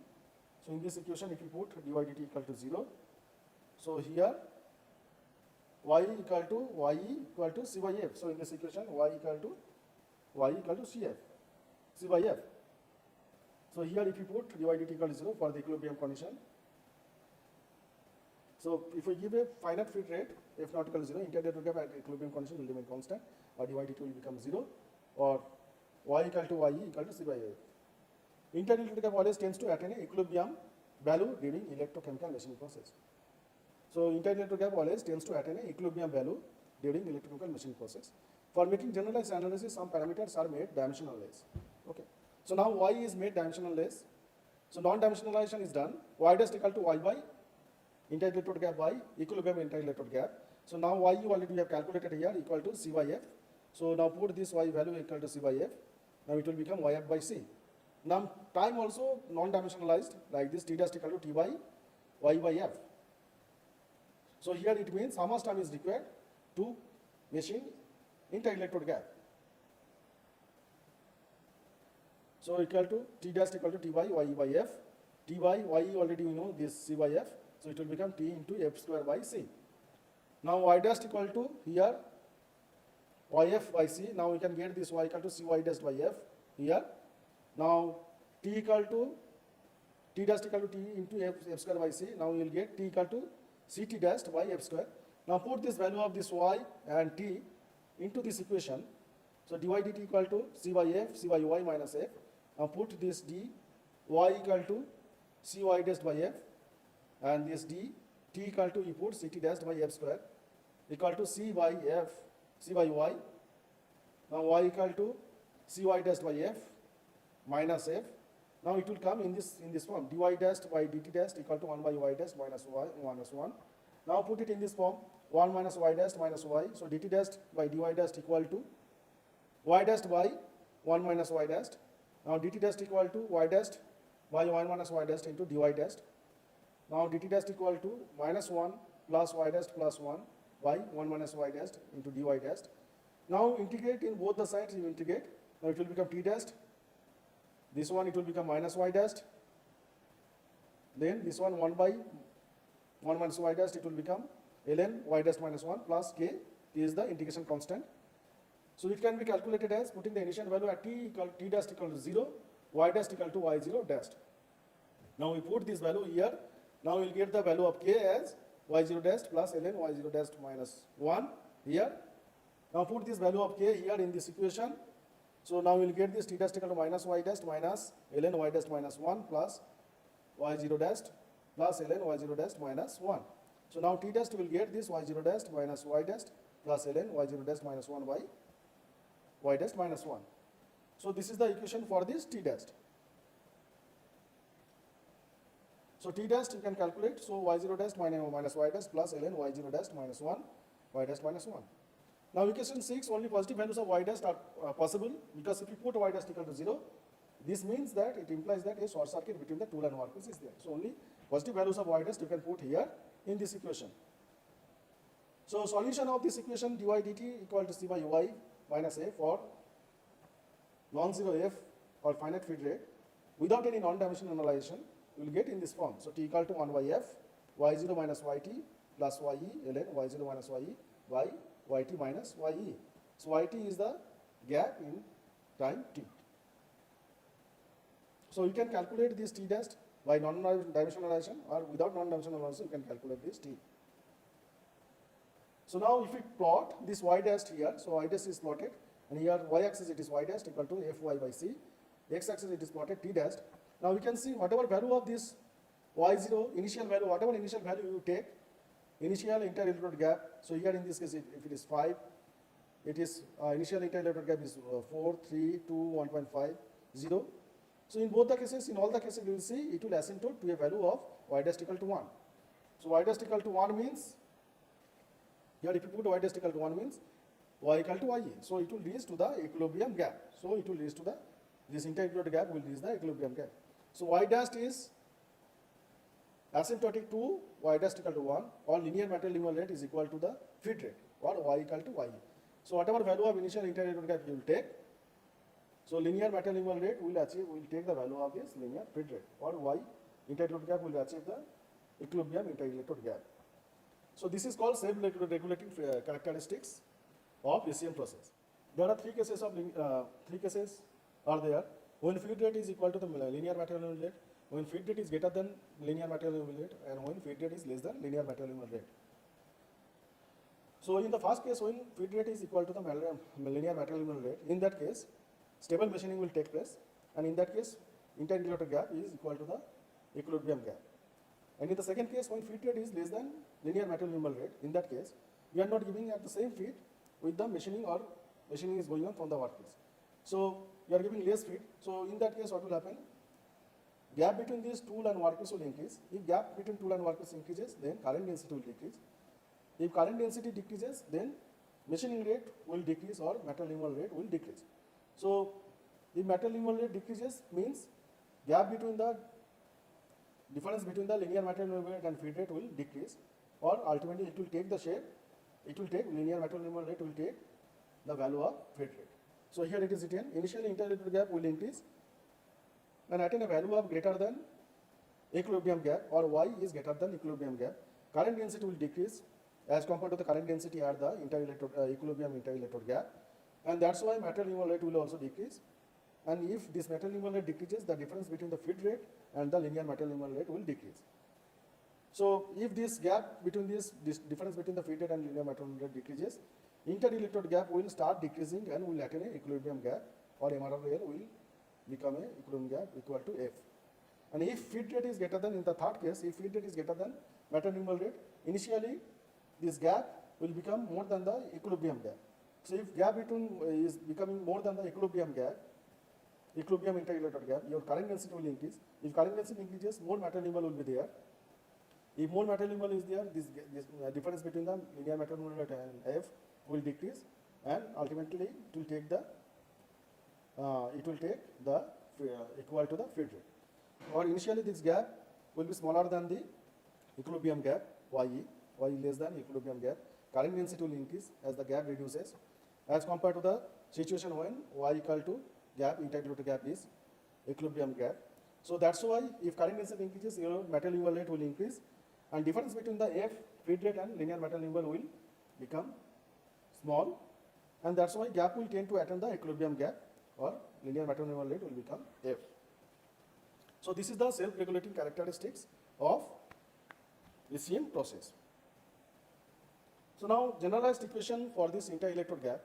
So in this equation, if you put dy dt equal to 0, so here y equal to ye equal to c by f. So in this equation, y equal to c by f. So here if you put dy dt equal to 0 for the equilibrium condition, so if we give a finite feed rate, f not equal to 0, interelectrode gap at equilibrium condition will remain constant, or dy dt will become 0, or y equal to ye equal to c by f. Interelectrode gap always tends to attain an equilibrium value during electrochemical machining process. So interelectrode gap always tends to attain an equilibrium value during electrochemical machining process. For making generalized analysis, some parameters are made dimensionless. Okay. So now y is made dimensionless. So non-dimensionalization is done. Y dash equal to y by interelectrode gap by equilibrium interelectrode gap. So now y you already have calculated here equal to c by f. So now put this y value equal to c by f. Now it will become yf by c. Now time also non-dimensionalized, like this t dash equal to t by y by f. So here it means how much time is required to machine interelectrode gap. So equal to t dash equal to t by y by f. T by y already we know this c by f. So it will become t into f square by c. Now y dash equal to here yf by c. Now we can get this y equal to cy dash by f here. Now t equal to t dash equal to t into f square by c. Now we will get t equal to ct dash by f square. Now put this value of this y and t into this equation. So dy dt equal to c by f, c by y minus f. Now put this d y equal to cy dash by f, and this d t equal to, you put ct dash by f square equal to c by f, c by y. Now y equal to cy dash by f minus f. Now it will come in this form, dy dash by dt dash equal to 1 by y dash minus y minus 1. Now put it in this form, 1 minus y dash minus y. So dt dash by dy dash equal to y dash by 1 minus y dash. Now dt dash equal to y dash by 1 minus y dash into dy dash. Now dt dash equal to minus 1 plus y dash plus 1 by 1 minus y dash into dy dash. Now integrate in both the sides, you integrate. Now it will become t dash. This one it will become minus y dash. Then this one 1 by 1 minus y dash, it will become ln y dash minus 1 plus k. T is the integration constant. So it can be calculated as putting the initial value at t dash equal to 0, y dash equal to y0 dash. Now we put this value here. Now we will get the value of k as y0 dash plus ln y0 dash minus 1 here. Now put this value of k here in this equation. So now we will get this t dash equal to minus y dash minus ln y dash minus 1 plus y0 dash plus ln y0 dash minus 1. So now t dash will get this y0 dash minus y dash plus ln y0 dash minus 1 by y dash minus 1. So this is the equation for this t dash. So t dash you can calculate. So y0 dash minus y dash plus ln y0 dash minus 1 y dash minus 1. Now equation 6, only positive values of y dash are possible, because if you put y dash equal to 0, This means that it implies that a short circuit between the tool and workpiece is there. So only positive values of y dash you can put here in this equation. So solution of this equation dy dt equal to c by y minus a for non-zero f or finite feed rate without any non-dimensionalization we will get in this form. So t equal to 1 by f y0 minus yt plus ye ln y0 minus ye by yt minus ye. So yt is the gap in time t. So you can calculate this t dash by non-dimensionalization or without non-dimensionalization you can calculate this t. So now if we plot this y dash here, so y dash is plotted and here y-axis it is y dash equal to fy by c, x-axis it is plotted t dash. Now we can see whatever value of this y0, initial value, whatever initial value you take, initial inter-electrode gap, so here in this case if it is 5, it is initial inter-electrode gap is 4, 3, 2, 1.5, 0. So in both the cases, in all the cases you will see it will asymptote to a value of y dash equal to 1. So y dash equal to 1 means, here if you put y dash equal to 1 means y equal to ye. So it will reach to the equilibrium gap. So it will reach to the, this inter-electrode gap will reach the equilibrium gap. So y dash is asymptotic to y dash equal to 1 or linear material movement rate is equal to the feed rate or y equal to ye. So whatever value of initial inter-electrode gap you will take, so linear material movement rate will take the value of this linear feed rate or y inter-electrode gap will achieve the equilibrium inter-electrode gap. So this is called self-regulating characteristics of SCM process. There are three cases are there. When feed rate is equal to the linear material movement rate, when feed rate is greater than linear material movement rate, and when feed rate is less than linear material movement rate. So in the first case, when feed rate is equal to the linear material movement rate, in that case, stable machining will take place, and in that case, inter-electrode gap is equal to the equilibrium gap. And in the second case, when feed rate is less than linear material movement rate, in that case, we are not giving at the same feed with the machining or machining is going on from the workpiece. So you are giving less feed. So in that case, what will happen? Gap between this tool and workpiece will increase. If gap between tool and workpiece increases, then current density will decrease. If current density decreases, then machining rate will decrease or material movement rate will decrease. So if material movement rate decreases means gap between the difference between the linear material movement rate and feed rate will decrease, or ultimately it will take the shape, it will take linear material movement rate will take the value of feed rate. So here it is written, initially inter-electrode gap will increase and attain a value of greater than equilibrium gap or y is greater than equilibrium gap. Current density will decrease as compared to the current density at the equilibrium inter-electrode gap, and that's why material movement rate will also decrease. And if this material movement rate decreases, the difference between the feed rate and the linear material movement rate will decrease. So if this gap between this difference between the feed rate and linear material movement rate decreases, inter-electrode gap will start decreasing and will attain an equilibrium gap, or MRL will become a equilibrium gap equal to F. And if feed rate is greater than, in the third case, if feed rate is greater than material movement rate, initially this gap will become more than the equilibrium gap. So if gap between is becoming more than the equilibrium gap, equilibrium inter-electrode gap, your current density will increase. If current density increases, more material movement will be there. If more material movement is there, this difference between the linear material movement rate and F will decrease, and ultimately it will take the equal to the feed rate. Or initially this gap will be smaller than the equilibrium gap ye less than equilibrium gap. Current density will increase as the gap reduces, as compared to the situation when y equal to gap inter-electrode gap is equilibrium gap. So that's why if current density increases, your material movement rate will increase, and difference between the F feed rate and linear material movement will become small, and that's why gap will tend to attain the equilibrium gap, or linear material movement rate will become F. So this is the self-regulating characteristics of SCM process. So now generalized equation for this inter-electrode gap,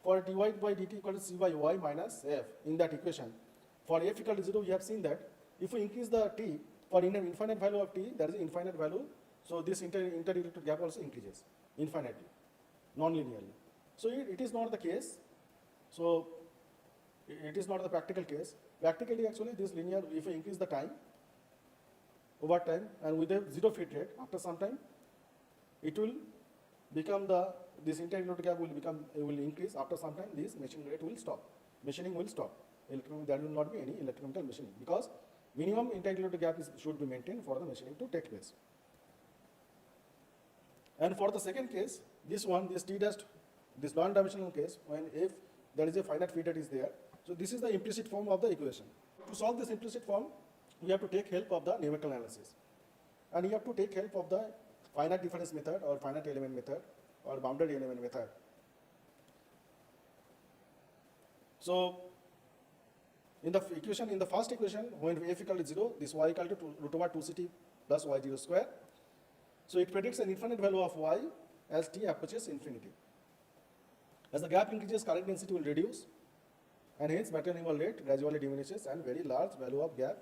for dy by dt equal to c by y minus f, in that equation, for f equal to 0, we have seen that if we increase the t, for infinite value of t, there is an infinite value, so this inter-electrode gap also increases infinitely, non-linearly. So it is not the case. So it is not the practical case. Practically, actually, this linear, if we increase the time over time and with a zero feed rate, after some time, it will become this inter-electrode gap will increase. After some time, this machining rate will stop. Machining will stop. there will not be any electrochemical machining, because minimum integrated gap should be maintained for the machining to take place. And for the second case, this T dash, this non-dimensional case, when if there is a finite feed rate is there, so this is the implicit form of the equation. To solve this implicit form, we have to take help of the numerical analysis, and you have to take help of the finite difference method or finite element method or bounded element method. So in the equation, in the first equation, when f equal to 0, this y equal to root over 2ct plus y0 square. So it predicts an infinite value of y as t approaches infinity. As the gap increases, current density will reduce, and hence material removal rate gradually diminishes, and very large value of gap.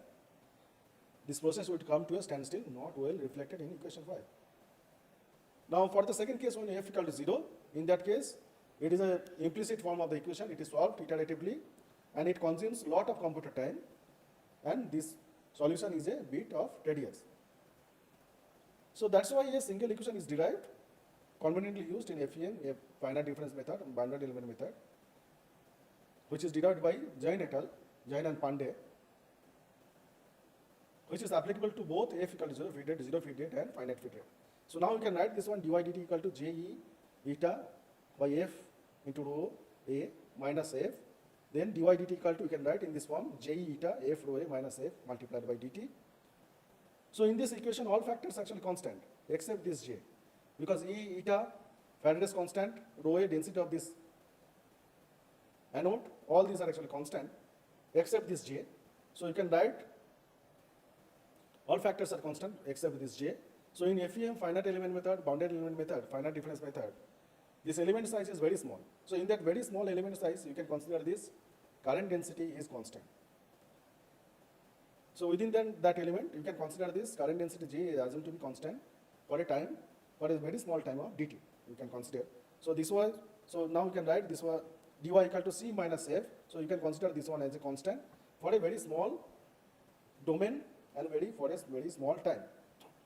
This process would come to a standstill, not well reflected in equation 5. Now for the second case, when f equal to 0, in that case, it is an implicit form of the equation. It is solved iteratively, and it consumes lot of computer time, and this solution is a bit of tedious. So that's why a single equation is derived, conveniently used in FEM, a finite difference method and bounded element method, which is derived by Jain et al., Jain and Pandey, which is applicable to both f equal to 0 feed rate, 0 feed rate and finite feed rate. So now we can write this one dy dt equal to je eta by f into rho a minus f. Then dy dt equal to, we can write in this form je eta f rho a minus f multiplied by dt. So in this equation, all factors are actually constant except this j, because E eta Faraday's constant, rho a density of this anode, all these are actually constant except this j. So you can write all factors are constant except this j. So in FEM finite element method, bounded element method, finite difference method, this element size is very small. So in that very small element size, you can consider this current density is constant. So within that element, you can consider this current density J is assumed to be constant for a time, for a very small time of dt. You can consider. So this was, so now you can write this was dy equal to c minus f. So you can consider this one as a constant for a very small domain and for a very small time.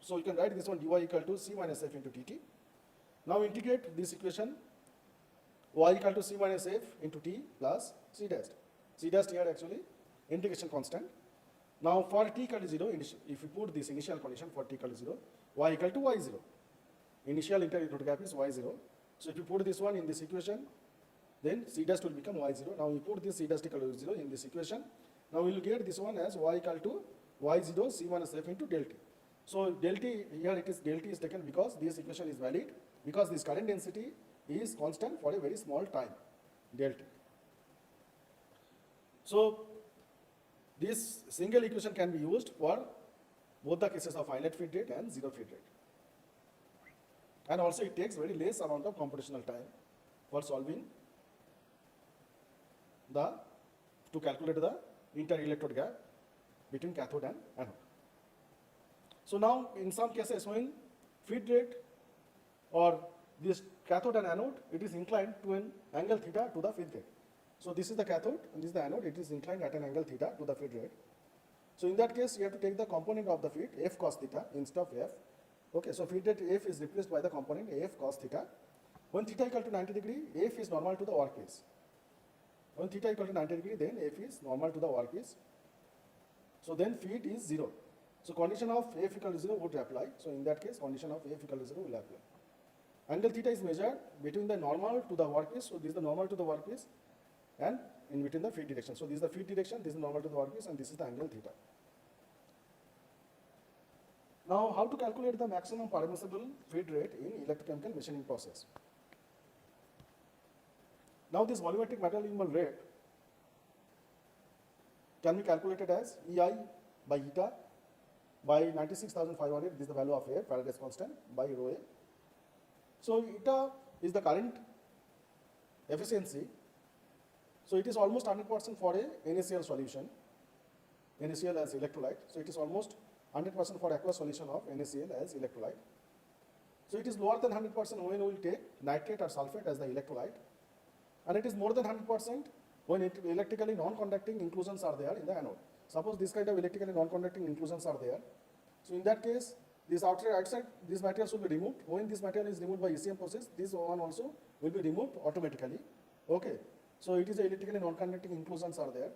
So you can write this one dy equal to c minus f into dt. Now integrate this equation y equal to c minus f into t plus c dash. C dash here actually integration constant. Now for t equal to 0, if you put this initial condition for t equal to 0, y equal to y0. Initial integrated gap is y0. So if you put this one in this equation, then c dash will become y0. Now we put this c dash equal to 0 in this equation. Now we will get this one as y equal to y0 c minus f into del t. So del t, here it is del t is taken because this equation is valid, because this current density is constant for a very small time, del t. So this single equation can be used for both the cases of finite feed rate and 0 feed rate. And also it takes very less amount of computational time for solving to calculate the inter-electrode gap between cathode and anode. So now in some cases when feed rate or this cathode and anode, it is inclined to an angle theta to the feed rate. So this is the cathode and this is the anode, it is inclined at an angle theta to the feed rate. So in that case, you have to take the component of the feed, f cos theta instead of f. Okay, so feed rate f is replaced by the component f cos theta. When theta equal to 90 degree, f is normal to the workpiece. When theta equal to 90 degree, then f is normal to the workpiece. So then feed is 0. So condition of f equal to 0 would apply. So in that case, condition of f equal to 0 will apply. Angle theta is measured between the normal to the workpiece. So this is the normal to the workpiece, and in between the feed direction. So this is the feed direction, this is normal to the workpiece, and this is the angle theta. Now how to calculate the maximum permissible feed rate in electrochemical machining process? Now this volumetric material removal rate can be calculated as EI by eta by 96,500, this is the value of A, Faraday's constant, by rho A. So eta is the current efficiency. So it is almost 100% for a NaCl solution, NaCl as electrolyte. So it is almost 100% for aqueous solution of NaCl as electrolyte. So it is lower than 100% when we will take nitrate or sulfate as the electrolyte, and it is more than 100% when electrically non-conducting inclusions are there in the anode. Suppose this kind of electrically non-conducting inclusions are there. So in that case, this outside these materials will be removed. When this material is removed by ECM process, this one also will be removed automatically. Okay. So it is electrically non-conducting inclusions are there.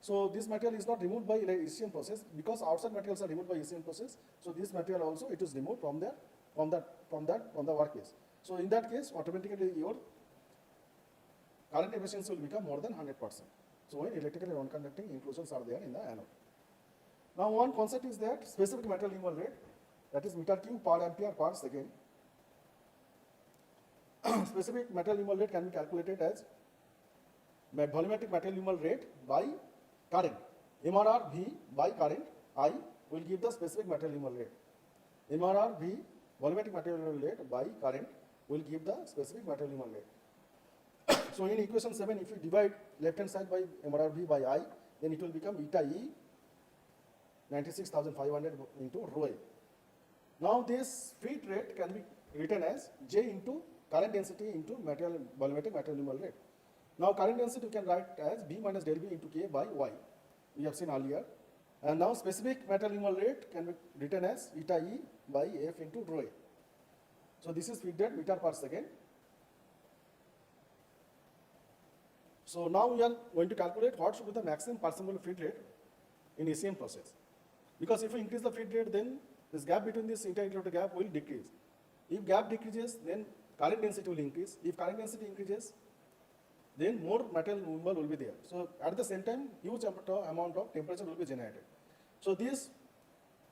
So this material is not removed by ECM process because outside materials are removed by ECM process. So this material also it is removed from the workpiece. So in that case, automatically your current efficiency will become more than 100%. So when electrically non-conducting inclusions are there in the anode. Now one concept is that specific material removal rate, that is meter cube per ampere per second. Specific material removal rate can be calculated as volumetric material removal rate by current. MRR V by current I will give the specific material removal rate. MRR V volumetric material removal rate by current will give the specific material removal rate. So in equation 7, if you divide left hand side by MRR V by I, then it will become eta E 96,500 into rho A. Now this feed rate can be written as J into current density into volumetric material removal rate. Now current density you can write as B minus del V into K by Y. We have seen earlier. And now specific material removal rate can be written as eta E by F into rho A. So this is feed rate meter per second. So now we are going to calculate what should be the maximum perceivable feed rate in ECM process. Because if we increase the feed rate, then this gap between this inter-electrode gap will decrease. If gap decreases, then current density will increase. If current density increases, then more material removal will be there. So at the same time, huge amount of temperature will be generated. So this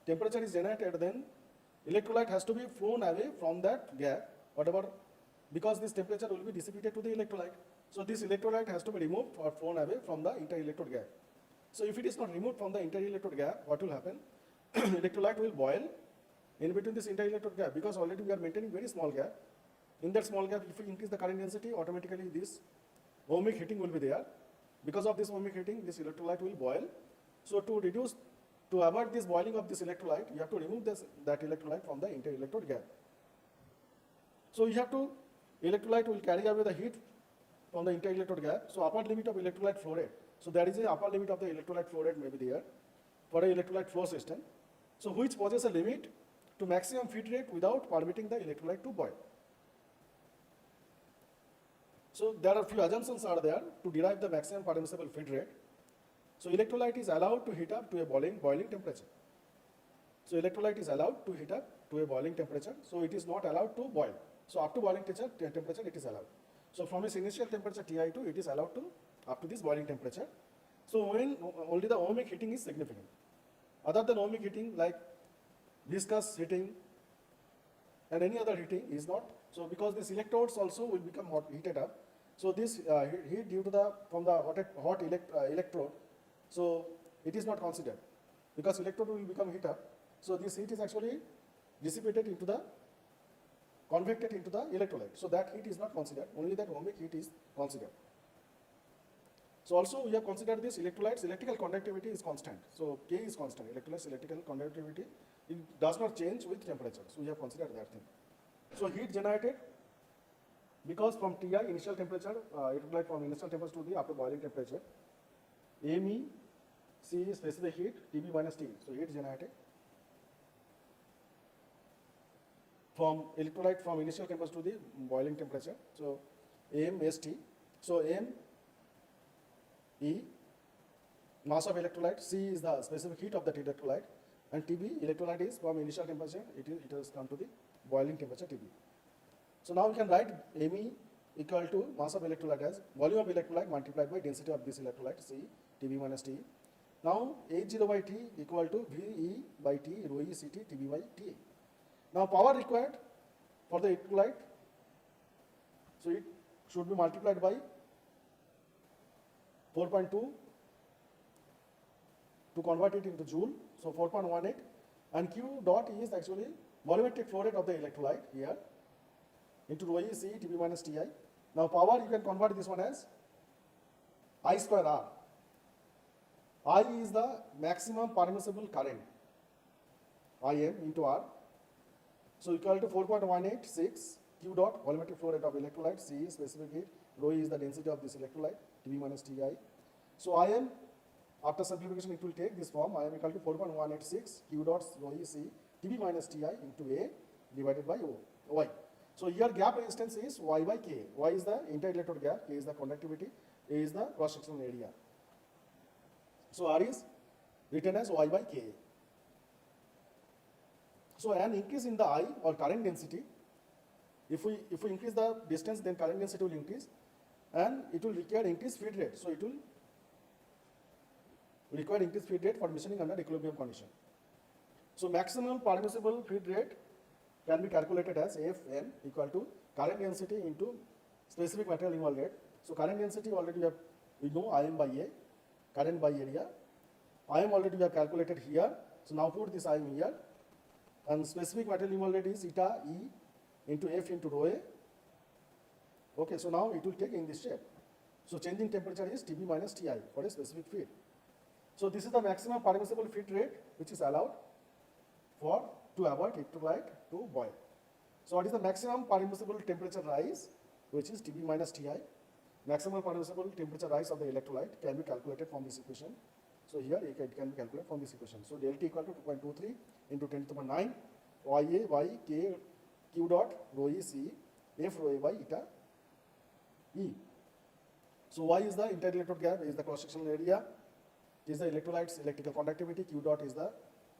temperature is generated, then electrolyte has to be flown away from that gap, whatever, because this temperature will be dissipated to the electrolyte. So this electrolyte has to be removed or flown away from the inter-electrode gap. So if it is not removed from the inter-electrode gap, what will happen? Electrolyte will boil in between this inter-electrode gap, because already we are maintaining very small gap. In that small gap, if we increase the current density, automatically this ohmic heating will be there. Because of this ohmic heating, this electrolyte will boil. So to avoid this boiling of this electrolyte, you have to remove that electrolyte from the inter-electrode gap. So electrolyte will carry away the heat from the inter-electrode gap. So upper limit of electrolyte flow rate. So there is a upper limit of the electrolyte flow rate may be there for a electrolyte flow system. So which poses a limit to maximum feed rate without permitting the electrolyte to boil. So there are few assumptions are there to derive the maximum permissible feed rate. So electrolyte is allowed to heat up to a boiling temperature. So electrolyte is allowed to heat up to a boiling temperature. So it is not allowed to boil. So up to boiling temperature it is allowed. So from its initial temperature Ti2, it is allowed to up to this boiling temperature. So when only the ohmic heating is significant. Other than ohmic heating, like viscous heating and any other heating is not. So because these electrodes also will become heated up. So this heat due to from the hot electrode, so it is not considered because electrode will become heat up. So this heat is actually dissipated into convected into the electrolyte. So that heat is not considered, only that ohmic heat is considered. So also we have considered this electrolytes, electrical conductivity is constant. So K is constant, electrolytes electrical conductivity, it does not change with temperature. So we have considered that thing. So heat generated, because from Ti initial temperature, electrolyte from initial temperature to the up to boiling temperature, Me, C is specific heat, Tb minus T. So heat generated from electrolyte from initial temperature to the boiling temperature. So M, St. So M, E, mass of electrolyte, C is the specific heat of that electrolyte, and Tb, electrolyte is from initial temperature, it has come to the boiling temperature Tb. So now we can write Me equal to mass of electrolyte as volume of electrolyte multiplied by density of this electrolyte, C, Tb minus T. Now H0 by T equal to Ve by T, rho E Ct, Tb by Ta. Now power required for the electrolyte, so it should be multiplied by 4.2 to convert it into joule, so 4.18, and Q dot is actually volumetric flow rate of the electrolyte here into rho E C Tb minus Ti. Now power you can convert this one as I square R. I is the maximum permissible current, Im into R. So equal to 4.186 Q dot volumetric flow rate of electrolyte, C is specific heat, rho E is the density of this electrolyte, Tb minus Ti. So Im, after simplification it will take this form, Im equal to 4.186 Q dot rho E C Tb minus Ti into A divided by Y. So here gap resistance is Y by K. Y is the inter-electrode gap, K is the conductivity, A is the cross-sectional area. So R is written as Y by Ka. So an increase in the I or current density, if we increase the distance, then current density will increase, and it will require increased feed rate. So it will require increased feed rate for machining under equilibrium condition. So maximum permissible feed rate can be calculated as Fm equal to current density into specific material involved rate. So current density already we know Im by A, current by area. Im already we have calculated here. So now put this Im here, and specific material involved rate is eta E into F into rho A. Okay, so now it will take in this shape. So changing temperature is Tb minus Ti for a specific feed. So this is the maximum permissible feed rate which is allowed to avoid electrolyte to boil. So what is the maximum permissible temperature rise, which is Tb minus Ti? Maximum permissible temperature rise of the electrolyte can be calculated from this equation. So here it can be calculated from this equation. So delta equal to 2.23 into 10 to the power 9 Ya by K Q dot rho E C F rho A by eta E. So Y is the inter-electrode gap, is the cross-sectional area, is the electrolyte's electrical conductivity, Q dot is the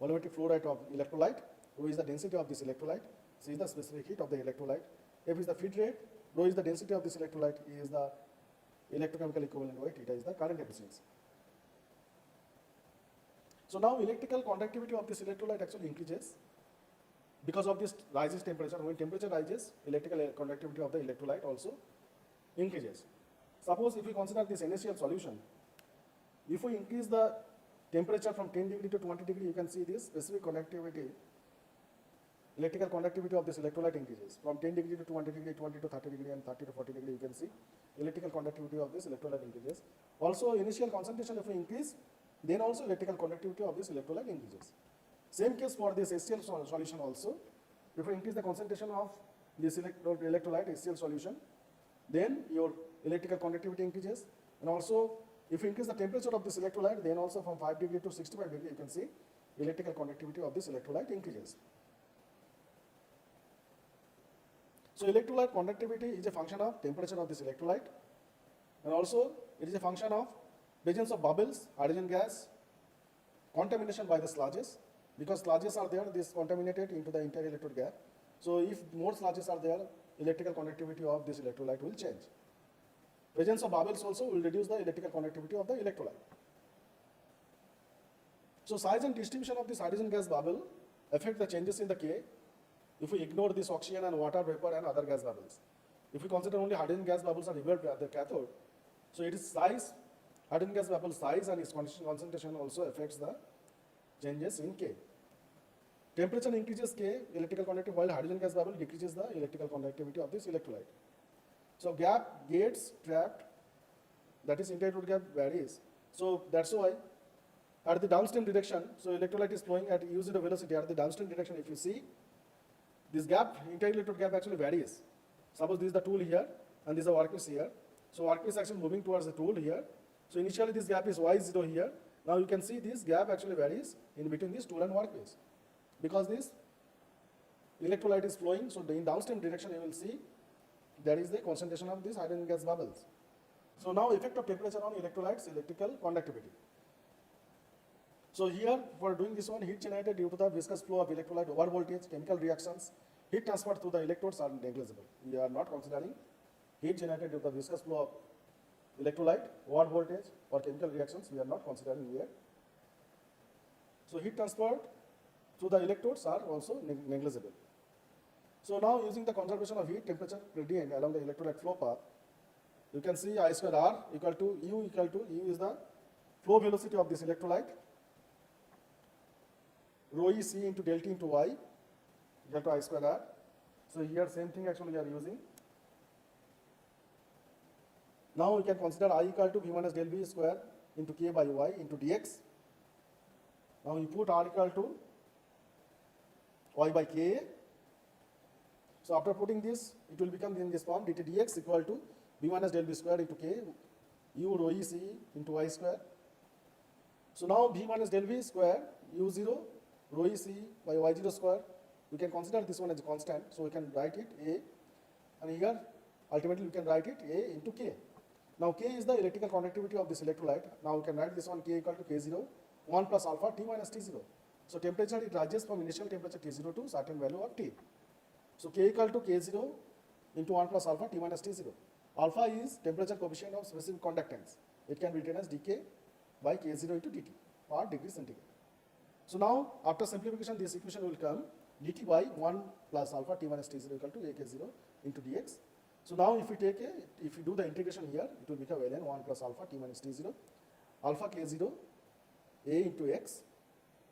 volumetric flow rate of electrolyte, rho is the density of this electrolyte, C is the specific heat of the electrolyte, F is the feed rate, rho is the density of this electrolyte, E is the electrochemical equivalent weight, eta is the current efficiency. So now electrical conductivity of this electrolyte actually increases because of this rises temperature. When temperature rises, electrical conductivity of the electrolyte also increases. Suppose if we consider this NaCl solution, if we increase the temperature from 10 degree to 20 degree, you can see this specific conductivity, electrical conductivity of this electrolyte increases. From 10 degree to 20 degree, 20 to 30 degree, and 30 to 40 degree, you can see electrical conductivity of this electrolyte increases. Also, initial concentration if we increase, then also electrical conductivity of this electrolyte increases. Same case for this HCl solution also. If we increase the concentration of this electrolyte HCl solution, then your electrical conductivity increases. And also, if you increase the temperature of this electrolyte, then also from 5 degree to 65 degree, you can see electrical conductivity of this electrolyte increases. So electrolyte conductivity is a function of temperature of this electrolyte, and also it is a function of presence of bubbles, hydrogen gas, contamination by the sludges. Because sludges are there, this contaminated into the inter-electrode gap. So if more sludges are there, electrical conductivity of this electrolyte will change. Presence of bubbles also will reduce the electrical conductivity of the electrolyte. So size and distribution of this hydrogen gas bubble affect the changes in the K if we ignore this oxygen and water vapor and other gas bubbles. If we consider only hydrogen gas bubbles are revealed at the cathode, so it is size, hydrogen gas bubble size and its concentration also affects the changes in K. Temperature increases K electrical conductivity, while hydrogen gas bubble decreases the electrical conductivity of this electrolyte. So gap gets trapped, that is inter-electrode gap varies. So that's why at the downstream direction, so electrolyte is flowing at u0 velocity. At the downstream direction, if you see, this gap, inter-electrode gap actually varies. Suppose this is the tool here and this is the workpiece here. So workpiece is actually moving towards the tool here. So initially this gap is y0 here. Now you can see this gap actually varies in between this tool and workpiece. Because this electrolyte is flowing, so in downstream direction you will see there is the concentration of these hydrogen gas bubbles. So now effect of temperature on electrolytes, electrical conductivity. So here for doing this one, heat generated due to the viscous flow of electrolyte over voltage, chemical reactions, heat transfer through the electrodes are negligible. We are not considering heat generated due to the viscous flow of electrolyte, over voltage or chemical reactions, we are not considering here. So heat transferred through the electrodes are also negligible. So now using the conservation of heat temperature gradient along the electrolyte flow path, you can see I square R equal to U is the flow velocity of this electrolyte, rho E C into delta into Y equal to I square R. So here same thing actually we are using. Now we can consider I equal to V minus del V square into K by Y into dx. Now we put R equal to Y by K. So after putting this, it will become in this form dt dx equal to V minus del V square into K U rho E C into Y square. So now V minus del V square U0 rho E C by Y0 square, we can consider this one as a constant, so we can write it A, and here ultimately we can write it A into K. Now K is the electrical conductivity of this electrolyte. Now we can write this one K equal to K0, 1 plus alpha T minus T0. So temperature, it rises from initial temperature T0 to certain value of T. So K equal to K0 into 1 plus alpha T minus T0. Alpha is temperature coefficient of specific conductance. It can be written as dK by K0 into dt per degree centigrade. So now after simplification, this equation will come dt by 1 plus alpha T minus T0 equal to AK0 into dx. So now if we do the integration here, it will become ln 1 plus alpha T minus T0, alpha K0 A into x.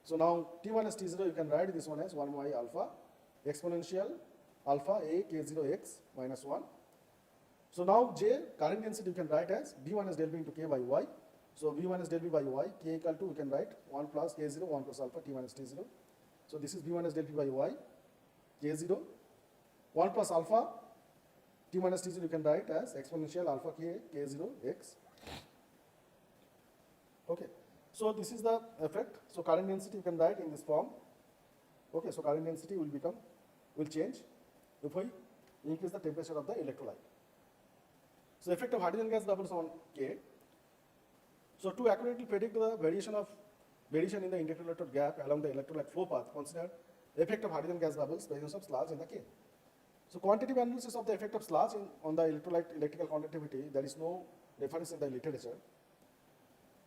So now T minus T0, you can write this one as 1 by alpha exponential alpha A K0 x minus 1. So now J, current density, you can write as B minus del B into K by Y. So B minus del B by Y, K equal to, you can write 1 plus K0, 1 plus alpha T minus T0. So this is B minus del B by Y, K0, 1 plus alpha T minus T0, you can write as exponential alpha K, K0 x. Okay, so this is the effect. So current density you can write in this form. Okay, so current density will change if we increase the temperature of the electrolyte. So effect of hydrogen gas bubbles on K. So to accurately predict the variation in the interconnected gap along the electrolyte flow path, consider effect of hydrogen gas bubbles, presence of sludge in the K. So quantitative analysis of the effect of sludge on the electrolyte electrical conductivity, there is no reference in the literature.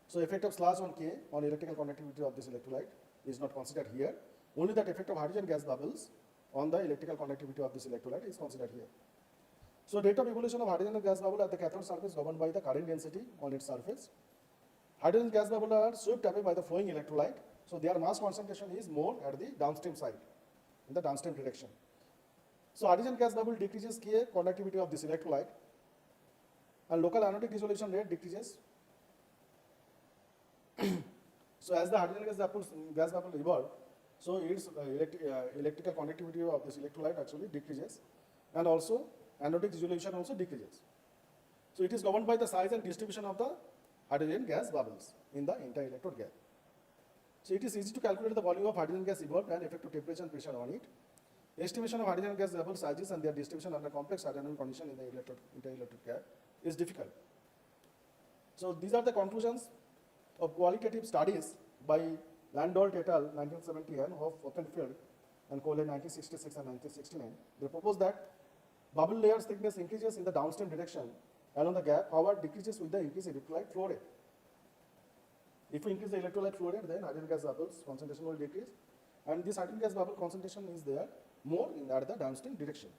So effect of sludge on K on electrical conductivity of this electrolyte is not considered here. Only that effect of hydrogen gas bubbles on the electrical conductivity of this electrolyte is considered here. So rate of evolution of hydrogen gas bubble at the cathode surface governed by the current density on its surface. Hydrogen gas bubbles are swept away by the flowing electrolyte. So their mass concentration is more at the downstream side, in the downstream direction. So hydrogen gas bubble decreases K conductivity of this electrolyte, and local anodic dissolution rate decreases. So as the hydrogen gas bubble evolve, so its electrical conductivity of this electrolyte actually decreases, and also anodic dissolution also decreases. So it is governed by the size and distribution of the hydrogen gas bubbles in the inter-electrode gap. So it is easy to calculate the volume of hydrogen gas evolved and effective temperature and pressure on it. Estimation of hydrogen gas bubble sizes and their distribution under complex hydrodynamic condition in the inter-electrode gap is difficult. So these are the conclusions of qualitative studies by Landolt et al. 1970 and Hoffenfeld and Cole 1966 and 1969. They propose that bubble layers thickness increases in the downstream direction along the gap, however decreases with the increase in electrolyte flow rate. If we increase the electrolyte flow rate, then hydrogen gas bubbles concentration will decrease, and this hydrogen gas bubble concentration is there more at the downstream direction.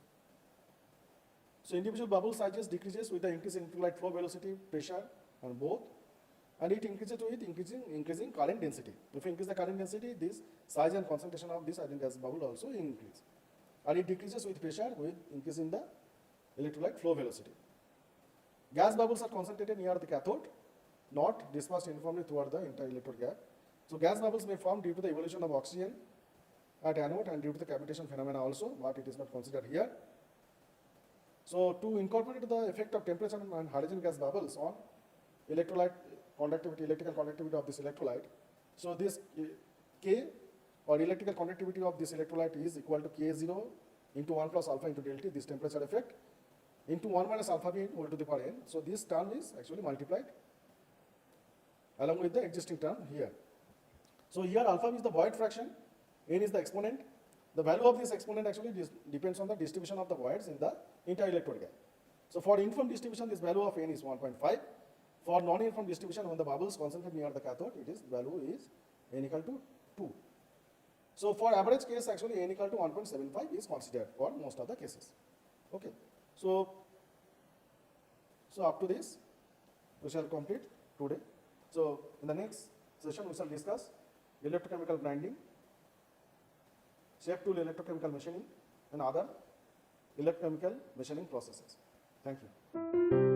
So individual bubble sizes decreases with the increase in electrolyte flow velocity, pressure, and both, and it increases with increasing current density. If we increase the current density, this size and concentration of this hydrogen gas bubble also increase, and it decreases with pressure with increase in the electrolyte flow velocity. Gas bubbles are concentrated near the cathode, not dispersed uniformly throughout the inter-electrode gap. So gas bubbles may form due to the evolution of oxygen at anode and due to the cavitation phenomena also, but it is not considered here. So to incorporate the effect of temperature and hydrogen gas bubbles on electrolyte conductivity, electrical conductivity of this electrolyte, so this K or electrical conductivity of this electrolyte is equal to K0 into 1 plus alpha into delta, this temperature effect, into 1 minus alpha B whole to the power n. So this term is actually multiplied along with the existing term here. So here alpha is the void fraction, n is the exponent. The value of this exponent actually depends on the distribution of the voids in the inter-electrode gap. So for uniform distribution, this value of n is 1.5. For non-uniform distribution, when the bubbles concentrate near the cathode, value is n equal to 2. So for average case, actually n equal to 1.75 is considered for most of the cases. Okay. So up to this, we shall complete today. So in the next session, we shall discuss electrochemical grinding, shape tool electrochemical machining, and other electrochemical machining processes. Thank you.